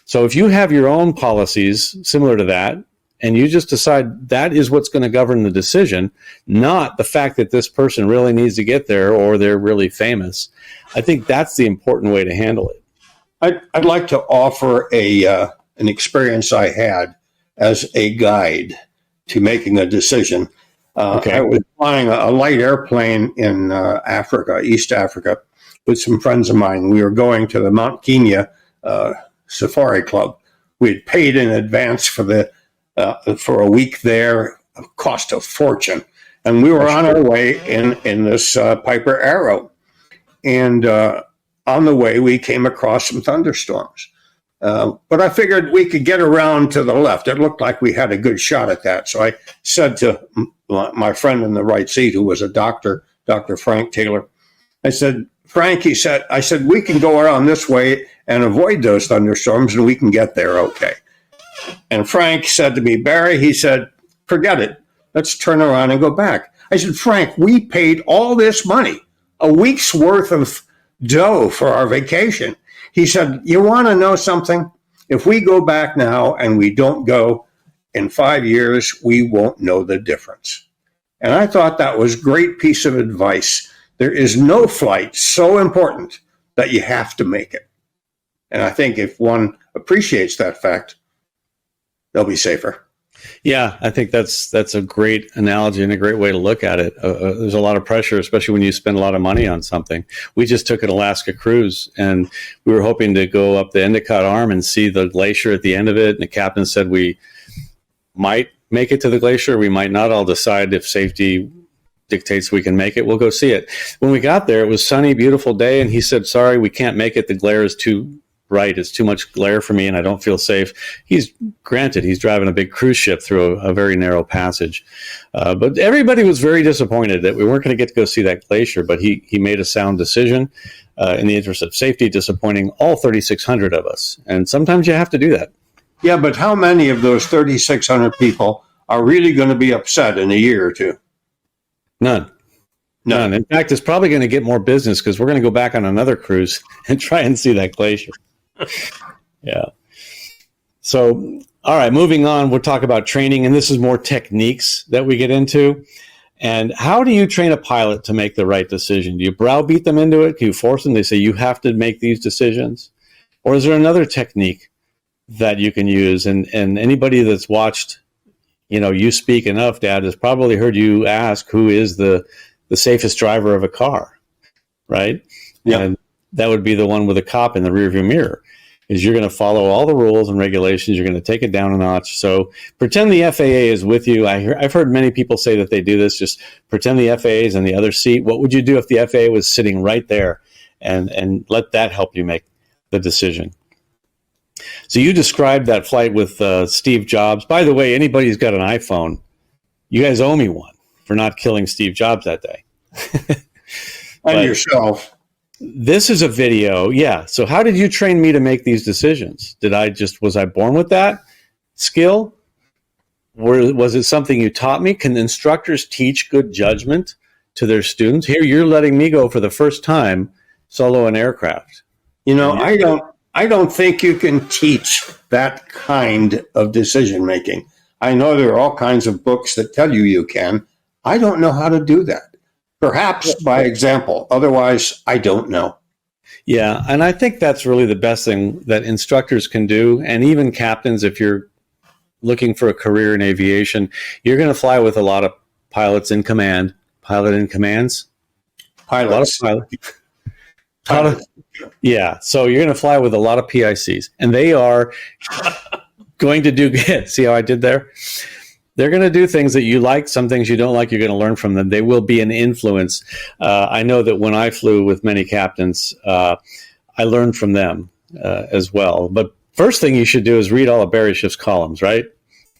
So if you have your own policies similar to that, and you just decide that is what's going to govern the decision, not the fact that this person really needs to get there or they're really famous, I think that's the important way to handle it. I'd like to offer an experience I had as a guide to making a decision. I was flying a light airplane in Africa, East Africa, with some friends of mine. We were going to the Mount Kenya Safari Club. We had paid in advance for a week there, cost a fortune. And we were on our way in this Piper Arrow. And on the way, we came across some thunderstorms. But I figured we could get around to the left. It looked like we had a good shot at that. So I said to my friend in the right seat, who was a doctor, Dr. Frank Taylor, I said, Frank, I said, we can go around this way and avoid those thunderstorms and we can get there okay. And Frank said to me, Barry, he said, forget it. Let's turn around and go back. I said, Frank, we paid all this money, a week's worth of dough for our vacation. He said, you want to know something? If we go back now and we don't go in 5 years, we won't know the difference. And I thought that was a great piece of advice. There is no flight so important that you have to make it. And I think if one appreciates that fact, they'll be safer. Yeah, I think that's a great analogy and a great way to look at it. There's a lot of pressure, especially when you spend a lot of money on something. We just took an Alaska cruise, and we were hoping to go up the Endicott Arm and see the glacier at the end of it. And the captain said we might make it to the glacier. We might not. I'll decide if safety dictates we can make it. We'll go see it. When we got there, it was sunny, beautiful day, and he said, sorry, we can't make it. The glare is too bright. It's too much glare for me, and I don't feel safe. He's driving a big cruise ship through a very narrow passage. But everybody was very disappointed that we weren't going to get to go see that glacier, but he made a sound decision in the interest of safety, disappointing all 3,600 of us. And sometimes you have to do that. Yeah, but how many of those 3,600 people are really going to be upset in a year or two? None. In fact, it's probably going to get more business because we're going to go back on another cruise and try and see that glacier. Yeah. So, all right, moving on, we'll talk about training, and this is more techniques that we get into. And how do you train a pilot to make the right decision? Do you browbeat them into it? Can you force them? They say you have to make these decisions? Or is there another technique that you can use? And anybody that's watched, You Speak Enough, Dad, has probably heard you ask who is the safest driver of a car, right? Yeah. And that would be the one with a cop in the rearview mirror, is you're going to follow all the rules and regulations. You're going to take it down a notch. So pretend the FAA is with you. I've heard many people say that they do this. Just pretend the FAA is in the other seat. What would you do if the FAA was sitting right there, and let that help you make the decision? So you described that flight with Steve Jobs. By the way, anybody who's got an iPhone, you guys owe me one for not killing Steve Jobs that day. And yourself. This is a video. Yeah. So how did you train me to make these decisions? Was I born with that skill? Or was it something you taught me? Can instructors teach good judgment to their students? Here, you're letting me go for the first time solo an aircraft. I don't think you can teach that kind of decision making. I know there are all kinds of books that tell you can. I don't know how to do that. Perhaps by example. Otherwise, I don't know. Yeah, and I think that's really the best thing that instructors can do, and even captains, if you're looking for a career in aviation, you're going to fly with a lot of pilots in command. Pilot in commands? Pilots. Yeah, so you're going to fly with a lot of PICs, and they are going to do good. See how I did there? They're going to do things that you like, some things you don't like. You're going to learn from them. They will be an influence. I know that when I flew with many captains, I learned from them as well. But first thing you should do is read all of Barry Schiff's columns, right?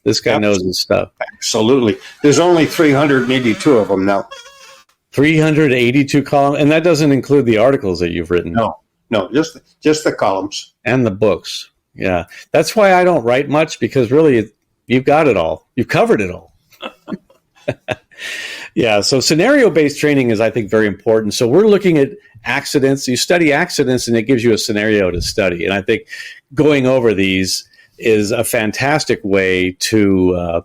This guy knows his stuff. Absolutely. There's only 382 of them now. 382 columns, and that doesn't include the articles that you've written. No, No, just the columns. And the books. Yeah. That's why I don't write much, because really you've got it all. You've covered it all. Yeah. So scenario-based training is, I think, very important. So we're looking at accidents. You study accidents and it gives you a scenario to study. And I think going over these is a fantastic way to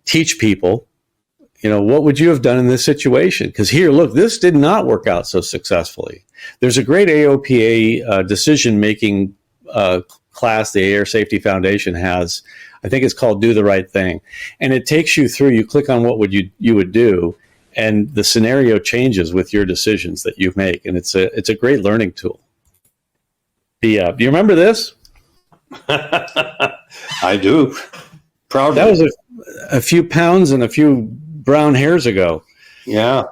teach people, what would you have done in this situation? Because here, look, this did not work out so successfully. There's a great AOPA decision-making class the Air Safety Foundation has. I think it's called Do the Right Thing. And it takes you through, you click on what would you would do, and the scenario changes with your decisions that you make. And it's a great learning tool. Do you remember this? I do. Proud. That was a few pounds and a few brown hairs ago. Yeah.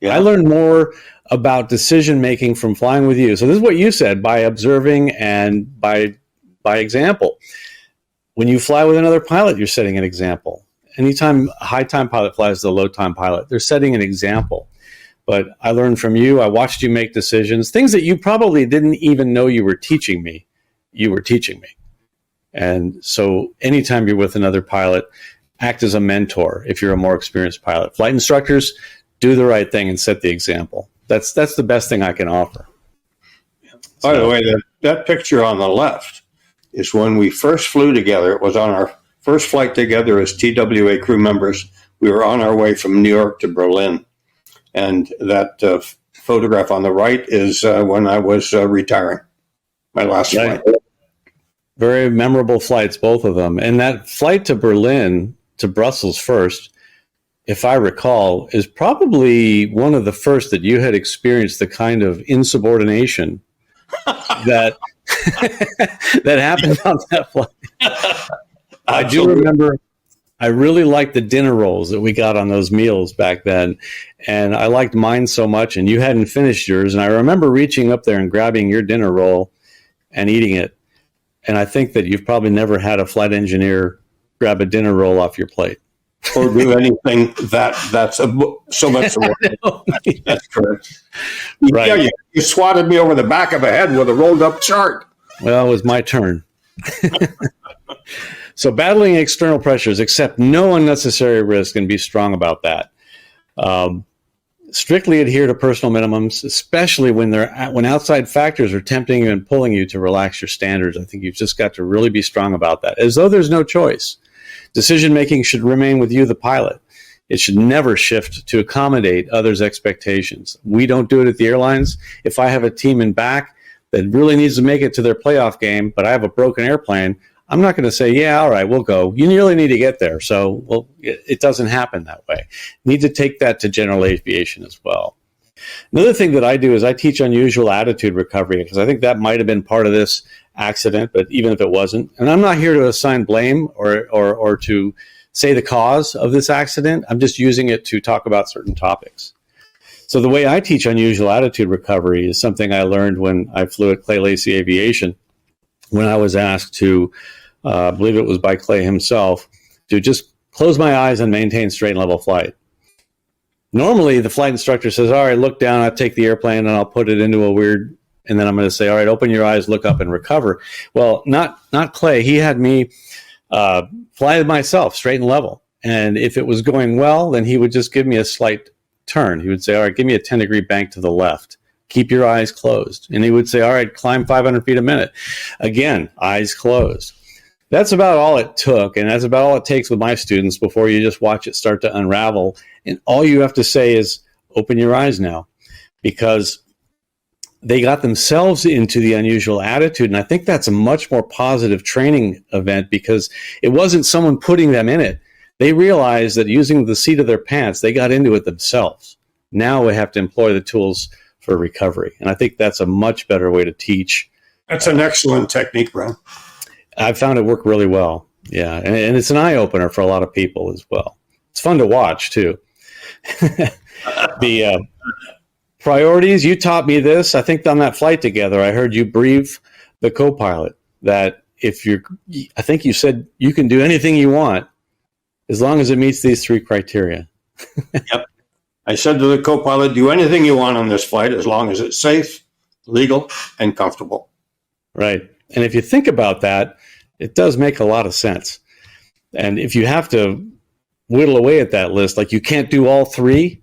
I learned more about decision making from flying with you. So this is what you said, by observing and by example. When you fly with another pilot, you're setting an example. Anytime a high-time pilot flies with a low-time pilot, they're setting an example. But I learned from you. I watched you make decisions, things that you probably didn't even know you were teaching me. You were teaching me. And so anytime you're with another pilot, act as a mentor if you're a more experienced pilot. Flight instructors, do the right thing and set the example. That's the best thing I can offer. By the way, that picture on the left is when we first flew together. It was on our first flight together as TWA crew members. We were on our way from New York to Berlin. And that photograph on the right is when I was retiring, my last flight. Very memorable flights, both of them. And that flight to Berlin, to Brussels first, if I recall, is probably one of the first that you had experienced the kind of insubordination that that happened on that flight. I do remember, I really liked the dinner rolls that we got on those meals back then. And I liked mine so much, and you hadn't finished yours. And I remember reaching up there and grabbing your dinner roll and eating it. And I think that you've probably never had a flight engineer grab a dinner roll off your plate. Or do anything that's so much more. That's correct. Right. Yeah, you swatted me over the back of the head with a rolled up chart. Well, it was my turn. So battling external pressures, accept no unnecessary risk and be strong about that. Strictly adhere to personal minimums, especially when outside factors are tempting you and pulling you to relax your standards. I think you've just got to really be strong about that, as though there's no choice. Decision-making should remain with you, the pilot. It should never shift to accommodate others' expectations. We don't do it at the airlines. If I have a team in back that really needs to make it to their playoff game, but I have a broken airplane, I'm not going to say, yeah, all right, we'll go. You really need to get there. So, well, it doesn't happen that way. You need to take that to general aviation as well. Another thing that I do is I teach unusual attitude recovery, because I think that might have been part of this accident, but even if it wasn't, and I'm not here to assign blame or to say the cause of this accident, I'm just using it to talk about certain topics. So the way I teach unusual attitude recovery is something I learned when I flew at Clay Lacy Aviation, when I was asked to, I believe it was by Clay himself, to just close my eyes and maintain straight and level flight. Normally, the flight instructor says, all right, look down, I'll take the airplane and I'll put it into a weird, and then I'm going to say, all right, open your eyes, look up and recover. Well, not Clay. He had me fly myself straight and level. And if it was going well, then he would just give me a slight turn. He would say, all right, give me a 10-degree bank to the left. Keep your eyes closed. And he would say, all right, climb 500 feet a minute. Again, eyes closed. That's about all it took, and that's about all it takes with my students before you just watch it start to unravel. And all you have to say is, open your eyes now, because they got themselves into the unusual attitude. And I think that's a much more positive training event, because it wasn't someone putting them in it. They realized that using the seat of their pants, they got into it themselves. Now we have to employ the tools for recovery. And I think that's a much better way to teach. That's an excellent technique, Brian. I've found it work really well. Yeah. And it's an eye-opener for a lot of people as well. It's fun to watch, too. The priorities, you taught me this. I think on that flight together, I heard you brief the co-pilot that I think you said you can do anything you want as long as it meets these 3 criteria. Yep. I said to the co-pilot, do anything you want on this flight as long as it's safe, as legal, and comfortable. Right. And if you think about that, it does make a lot of sense. And if you have to whittle away at that list, like you can't do all three,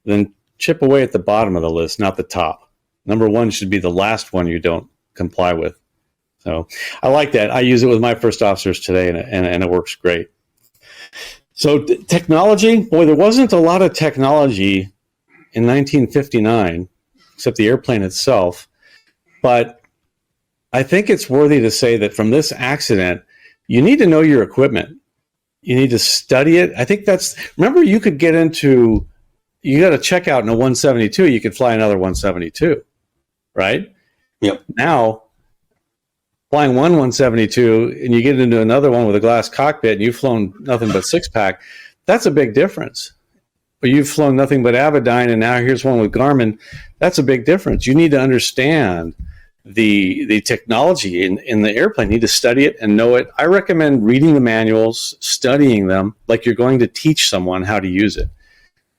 then chip away at the bottom of the list, not the top. Number one should be the last one you don't comply with. So I like that. I use it with my first officers today, and it works great. So technology, boy, there wasn't a lot of technology in 1959, except the airplane itself. But I think it's worthy to say that from this accident, you need to know your equipment. You need to study it. I think remember, you could get into, you got to check out in a 172, you could fly another 172, right? Yep. Now, flying one 172 and you get into another one with a glass cockpit and you've flown nothing but six-pack, that's a big difference. But you've flown nothing but Avidyne, and now here's one with Garmin. That's a big difference. You need to understand the technology in the airplane. You need to study it and know it. I recommend reading the manuals, studying them like you're going to teach someone how to use it.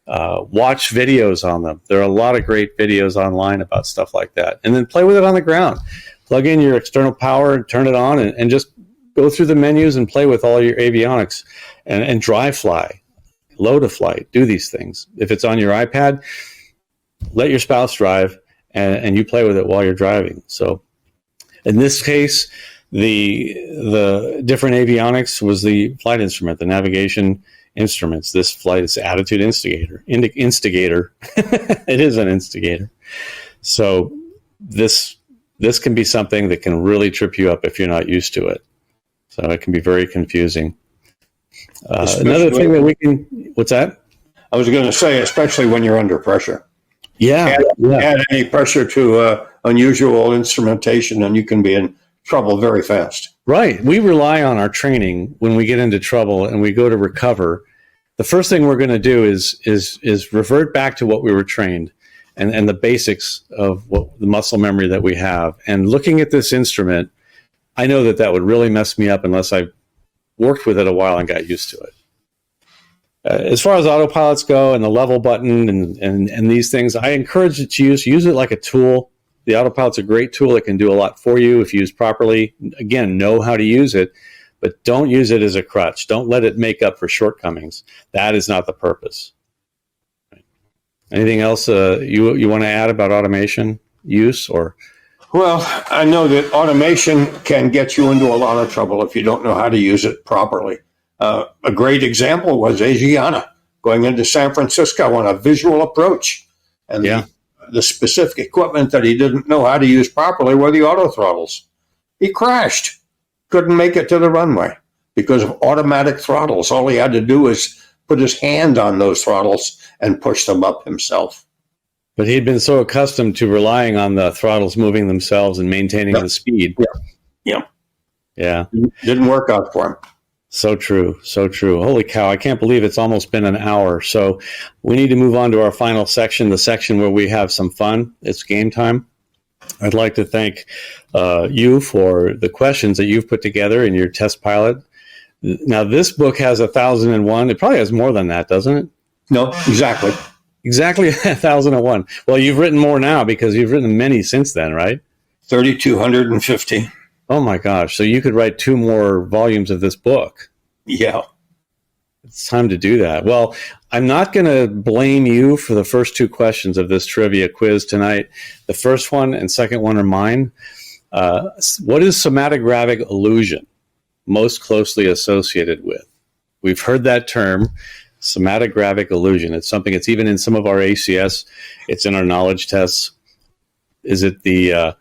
Watch videos on them. There are a lot of great videos online about stuff like that. And then play with it on the ground. Plug in your external power and turn it on, and just go through the menus and play with all your avionics and dry fly, load a flight, do these things. If it's on your iPad, let your spouse drive and you play with it while you're driving. So in this case, the different avionics was the flight instrument, the navigation instruments. This flight is attitude instigator. It is an instigator. So this can be something that can really trip you up if you're not used to it. So it can be very confusing. Another thing that we can, what's that? I was going to say, especially when you're under pressure. Yeah. Add any pressure to unusual instrumentation and you can be in trouble very fast. Right. We rely on our training when we get into trouble and we go to recover. The first thing we're going to do is revert back to what we were trained and the basics of the muscle memory that we have. And looking at this instrument, I know that would really mess me up unless I worked with it a while and got used to it. As far as autopilots go and the level button and these things, I encourage you to use it like a tool. The autopilot's a great tool. It can do a lot for you if used properly. Again, know how to use it, but don't use it as a crutch. Don't let it make up for shortcomings. That is not the purpose. Anything else you want to add about automation use or? Well, I know that automation can get you into a lot of trouble if you don't know how to use it properly. A great example was Asiana going into San Francisco on a visual approach. And the specific equipment that he didn't know how to use properly were the auto throttles. He crashed, couldn't make it to the runway because of automatic throttles. All he had to do was put his hand on those throttles and push them up himself. But he'd been so accustomed to relying on the throttles moving themselves and maintaining the speed. Yeah. Didn't work out for him. So true. So true. Holy cow. I can't believe it's almost been an hour. So we need to move on to our final section, the section where we have some fun. It's game time. I'd like to thank you for the questions that you've put together in your test pilot. Now, this book has 1,001. It probably has more than that, doesn't it? No, exactly. Exactly 1,001. Well, you've written more now because you've written many since then, right? 3,250. Oh my gosh. So you could write 2 more volumes of this book. Yeah. It's time to do that. Well, I'm not going to blame you for the first 2 questions of this trivia quiz tonight. The first one and second one are mine. What is somatogravic illusion most closely associated with? We've heard that term, somatogravic illusion. It's something that's even in some of our ACS. It's in our knowledge tests. Is it the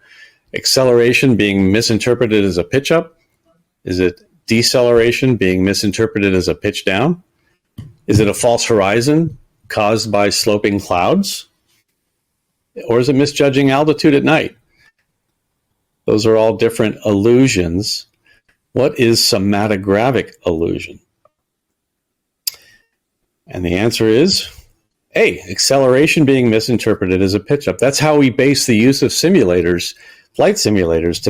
acceleration being misinterpreted as a pitch up? Is it deceleration being misinterpreted as a pitch down? Is it a false horizon caused by sloping clouds? Or is it misjudging altitude at night? Those are all different illusions. What is somatogravic illusion? And the answer is A, acceleration being misinterpreted as a pitch up. That's how we base the use of simulators, flight simulators,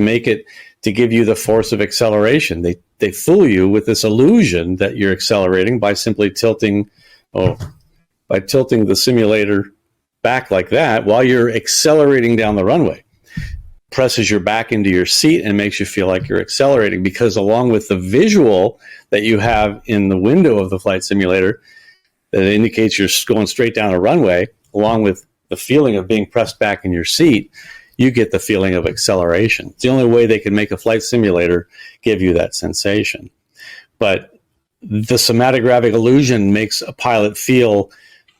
to give you the force of acceleration. They fool you with this illusion that you're accelerating by simply tilting the simulator back like that while you're accelerating down the runway. presses your back into your seat and makes you feel like you're accelerating, because along with the visual that you have in the window of the flight simulator that indicates you're going straight down a runway, along with the feeling of being pressed back in your seat, you get the feeling of acceleration. It's the only way they can make a flight simulator give you that sensation. But the somatographic illusion makes a pilot feel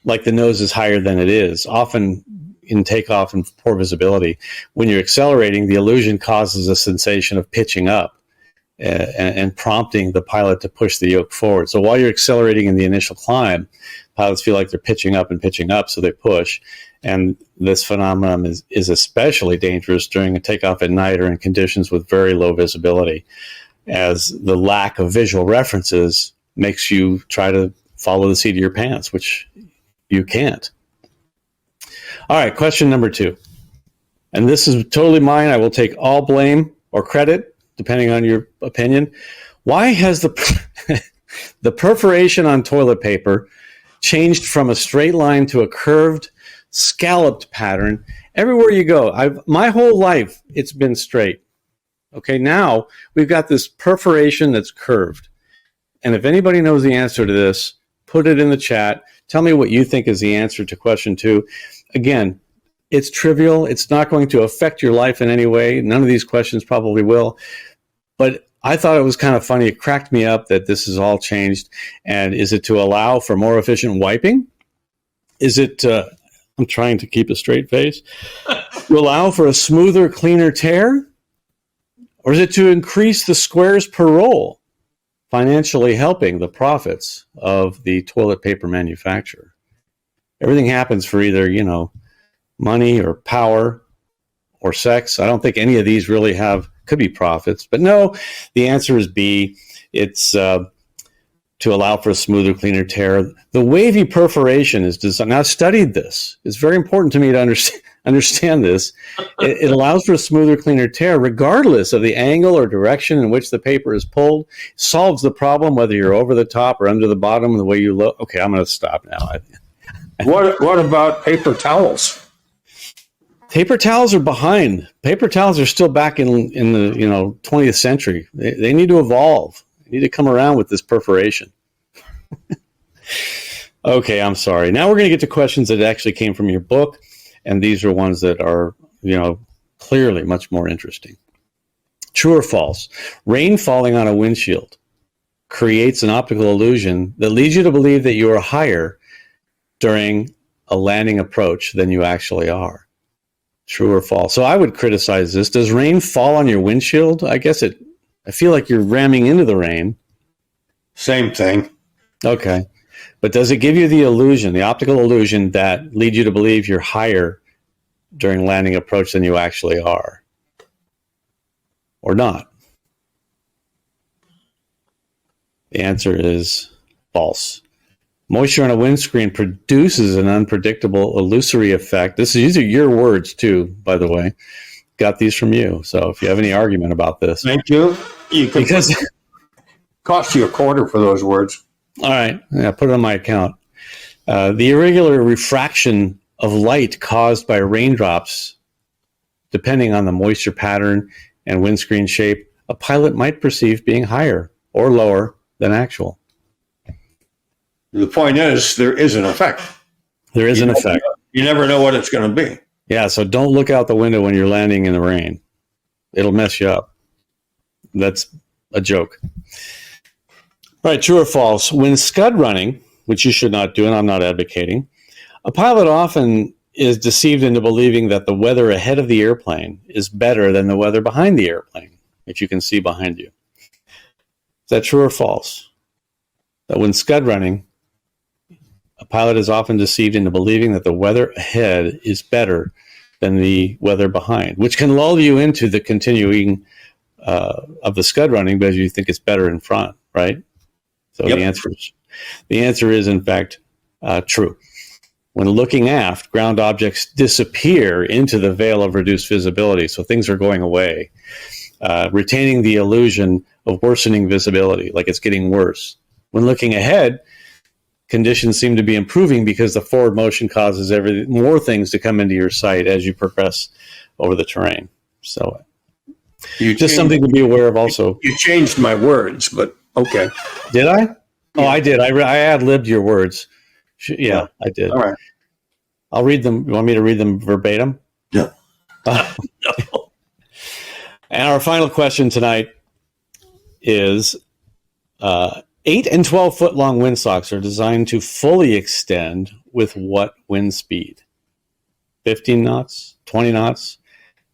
like the nose is higher than it is, often in takeoff and poor visibility. When you're accelerating, the illusion causes a sensation of pitching up and prompting the pilot to push the yoke forward. So while you're accelerating in the initial climb, pilots feel like they're pitching up, so they push. And this phenomenon is especially dangerous during a takeoff at night or in conditions with very low visibility, as the lack of visual references makes you try to follow the seat of your pants, which you can't. All right, question number 2. And this is totally mine. I will take all blame or credit, depending on your opinion. Why has the perforation on toilet paper changed from a straight line to a curved, scalloped pattern everywhere you go? My whole life, it's been straight. Okay, now we've got this perforation that's curved. And if anybody knows the answer to this, put it in the chat. Tell me what you think is the answer to question 2. Again, it's trivial. It's not going to affect your life in any way. None of these questions probably will. But I thought it was kind of funny. It cracked me up that this is all changed. And is it to allow for more efficient wiping? Is it, I'm trying to keep a straight face, to allow for a smoother, cleaner tear? Or is it to increase the squares per roll, financially helping the profits of the toilet paper manufacturer? Everything happens for either, money or power or sex. I don't think any of these really could be profits. But no, the answer is B. It's to allow for a smoother, cleaner tear. The wavy perforation is designed. Now, I've studied this. It's very important to me to understand this. It allows for a smoother, cleaner tear, regardless of the angle or direction in which the paper is pulled. It solves the problem, whether you're over the top or under the bottom, the way you look. Okay, I'm going to stop now. What about paper towels? Paper towels are behind. Paper towels are still back in the 20th century. They need to evolve. They need to come around with this perforation. Okay, I'm sorry. Now we're going to get to questions that actually came from your book, and these are ones that are, clearly much more interesting. True or false? Rain falling on a windshield creates an optical illusion that leads you to believe that you are higher during a landing approach than you actually are. True or false? So I would criticize this. Does rain fall on your windshield? I feel like you're ramming into the rain. Same thing. Okay. But does it give you the illusion, the optical illusion that leads you to believe you're higher during landing approach than you actually are? Or not? The answer is false. Moisture on a windscreen produces an unpredictable illusory effect. These are your words too, by the way. Got these from you. So if you have any argument about this. Thank you. Cost you $0.25 for those words. All right. Yeah, put it on my account. The irregular refraction of light caused by raindrops, depending on the moisture pattern and windscreen shape, a pilot might perceive being higher or lower than actual. The point is, there is an effect. There is an effect. You never know what it's going to be. Yeah, so don't look out the window when you're landing in the rain. It'll mess you up. That's a joke. All right, true or false? When scud running, which you should not do, and I'm not advocating, a pilot often is deceived into believing that the weather ahead of the airplane is better than the weather behind the airplane, if you can see behind you. Is that true or false? That when scud running, a pilot is often deceived into believing that the weather ahead is better than the weather behind, which can lull you into the continuing of the scud running because you think it's better in front, right? So yep. The answer is in fact true. When looking aft, ground objects disappear into the veil of reduced visibility, so things are going away, retaining the illusion of worsening visibility, like it's getting worse. When looking ahead, conditions seem to be improving because the forward motion causes more things to come into your sight as you progress over the terrain. So You just changed- something to be aware of also. You changed my words, but okay. Did I? Oh, Yeah. I did. I ad-libbed your words. Yeah, I did. All right. I'll read them. You want me to read them verbatim? No. No. And our final question tonight is 8 and 12 foot long windsocks are designed to fully extend with what wind speed? 15 knots, 20 knots,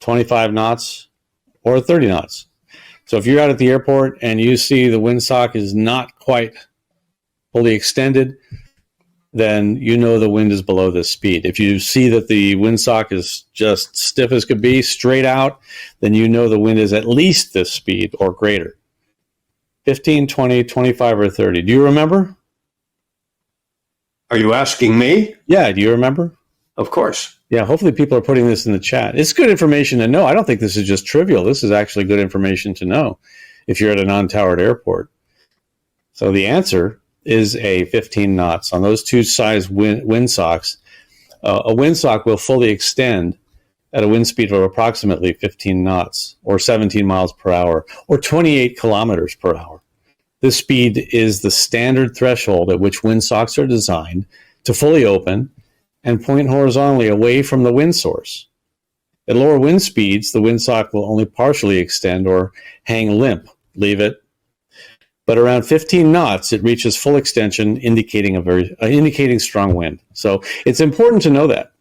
25 knots, or 30 knots? So if you're out at the airport and you see the windsock is not quite fully extended, then you know the wind is below this speed. If you see that the windsock is just stiff as could be, straight out, then you know the wind is at least this speed or greater. 15, 20, 25, or 30. Do you remember? Are you asking me? Yeah, do you remember? Of course. Yeah, hopefully people are putting this in the chat. It's good information to know. I don't think this is just trivial. This is actually good information to know if you're at a non-towered airport. So the answer is a 15 knots. On those two size windsocks, a windsock will fully extend at a wind speed of approximately 15 knots or 17 miles per hour or 28 kilometers per hour. This speed is the standard threshold at which windsocks are designed to fully open and point horizontally away from the wind source. At lower wind speeds, the windsock will only partially extend or hang limp, leave it. But around 15 knots, it reaches full extension, indicating strong wind. So it's important to know that.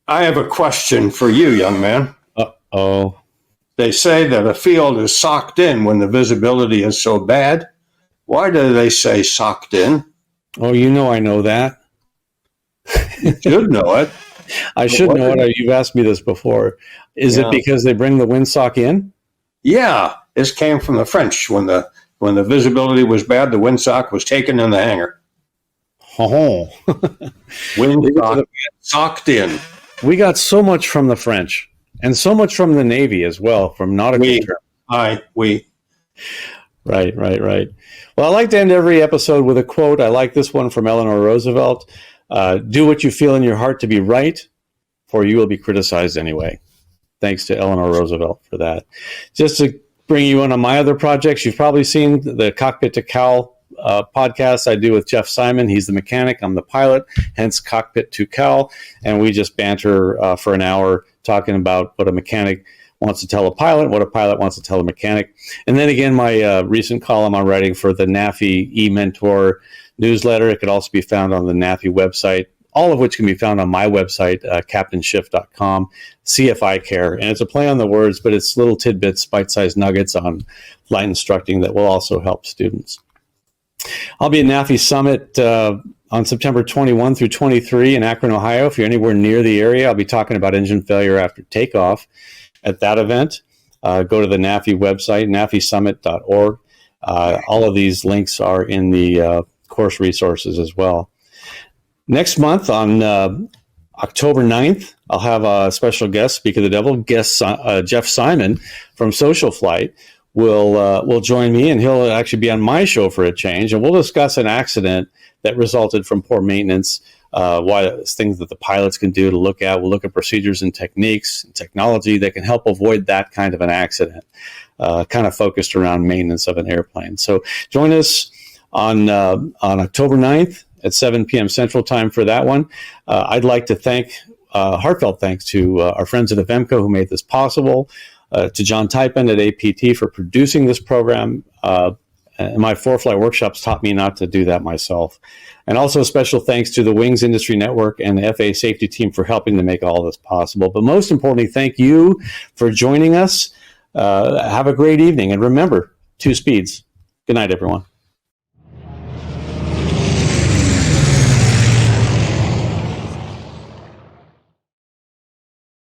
I have a question for you, young man. Uh-oh. They say that a field is socked in when the visibility is so bad. Why do they say socked in? Oh, you know I know that. You should know it. I should know it. You've asked me this before. Is it because they bring the windsock in? Yeah, this came from the French. When the visibility was bad, the windsock was taken in the hangar. Oh. Windsock socked in. We got so much from the French and so much from the Navy as well, from nautical terms. Right. Well, I like to end every episode with a quote. I like this one from Eleanor Roosevelt. Do what you feel in your heart to be right, for you will be criticized anyway. Thanks to Eleanor Roosevelt for that. Just to bring you on my other projects, you've probably seen the Cockpit to Cowl podcast I do with Jeff Simon. He's the mechanic, I'm the pilot, hence Cockpit to Cowl. And we just banter for an hour talking about what a mechanic wants to tell a pilot, what a pilot wants to tell a mechanic. And then again, my recent column I'm writing for the NAFI eMentor newsletter. It could also be found on the NAFI website, all of which can be found on my website, captainschiff.com, CFI Care. And it's a play on the words, but it's little tidbits, bite-sized nuggets on flight instructing that will also help students. I'll be at NAFI Summit on September 21 through 23 in Akron, Ohio. If you're anywhere near the area, I'll be talking about engine failure after takeoff at that event. Go to the NAFI website, nafisummit.org. All of these links are in the course resources as well. Next month on October 9th, I'll have a special guest, Speak of the Devil, guest Jeff Simon from Social Flight will join me, and he'll actually be on my show for a change, and we'll discuss an accident that resulted from poor maintenance, things that the pilots can do to look at. We'll look at procedures and techniques and technology that can help avoid that kind of an accident, kind of focused around maintenance of an airplane. So join us on October 9th at 7 p.m. Central Time for that one. I'd like to thank, heartfelt thanks to our friends at Avemco who made this possible, to John Typen at APT for producing this program. And my ForeFlight workshops taught me not to do that myself. And also special thanks to the Wings Industry Network and the FAA safety team for helping to make all this possible. But most importantly, thank you for joining us. Have a great evening. And remember, 2 speeds. Good night, everyone.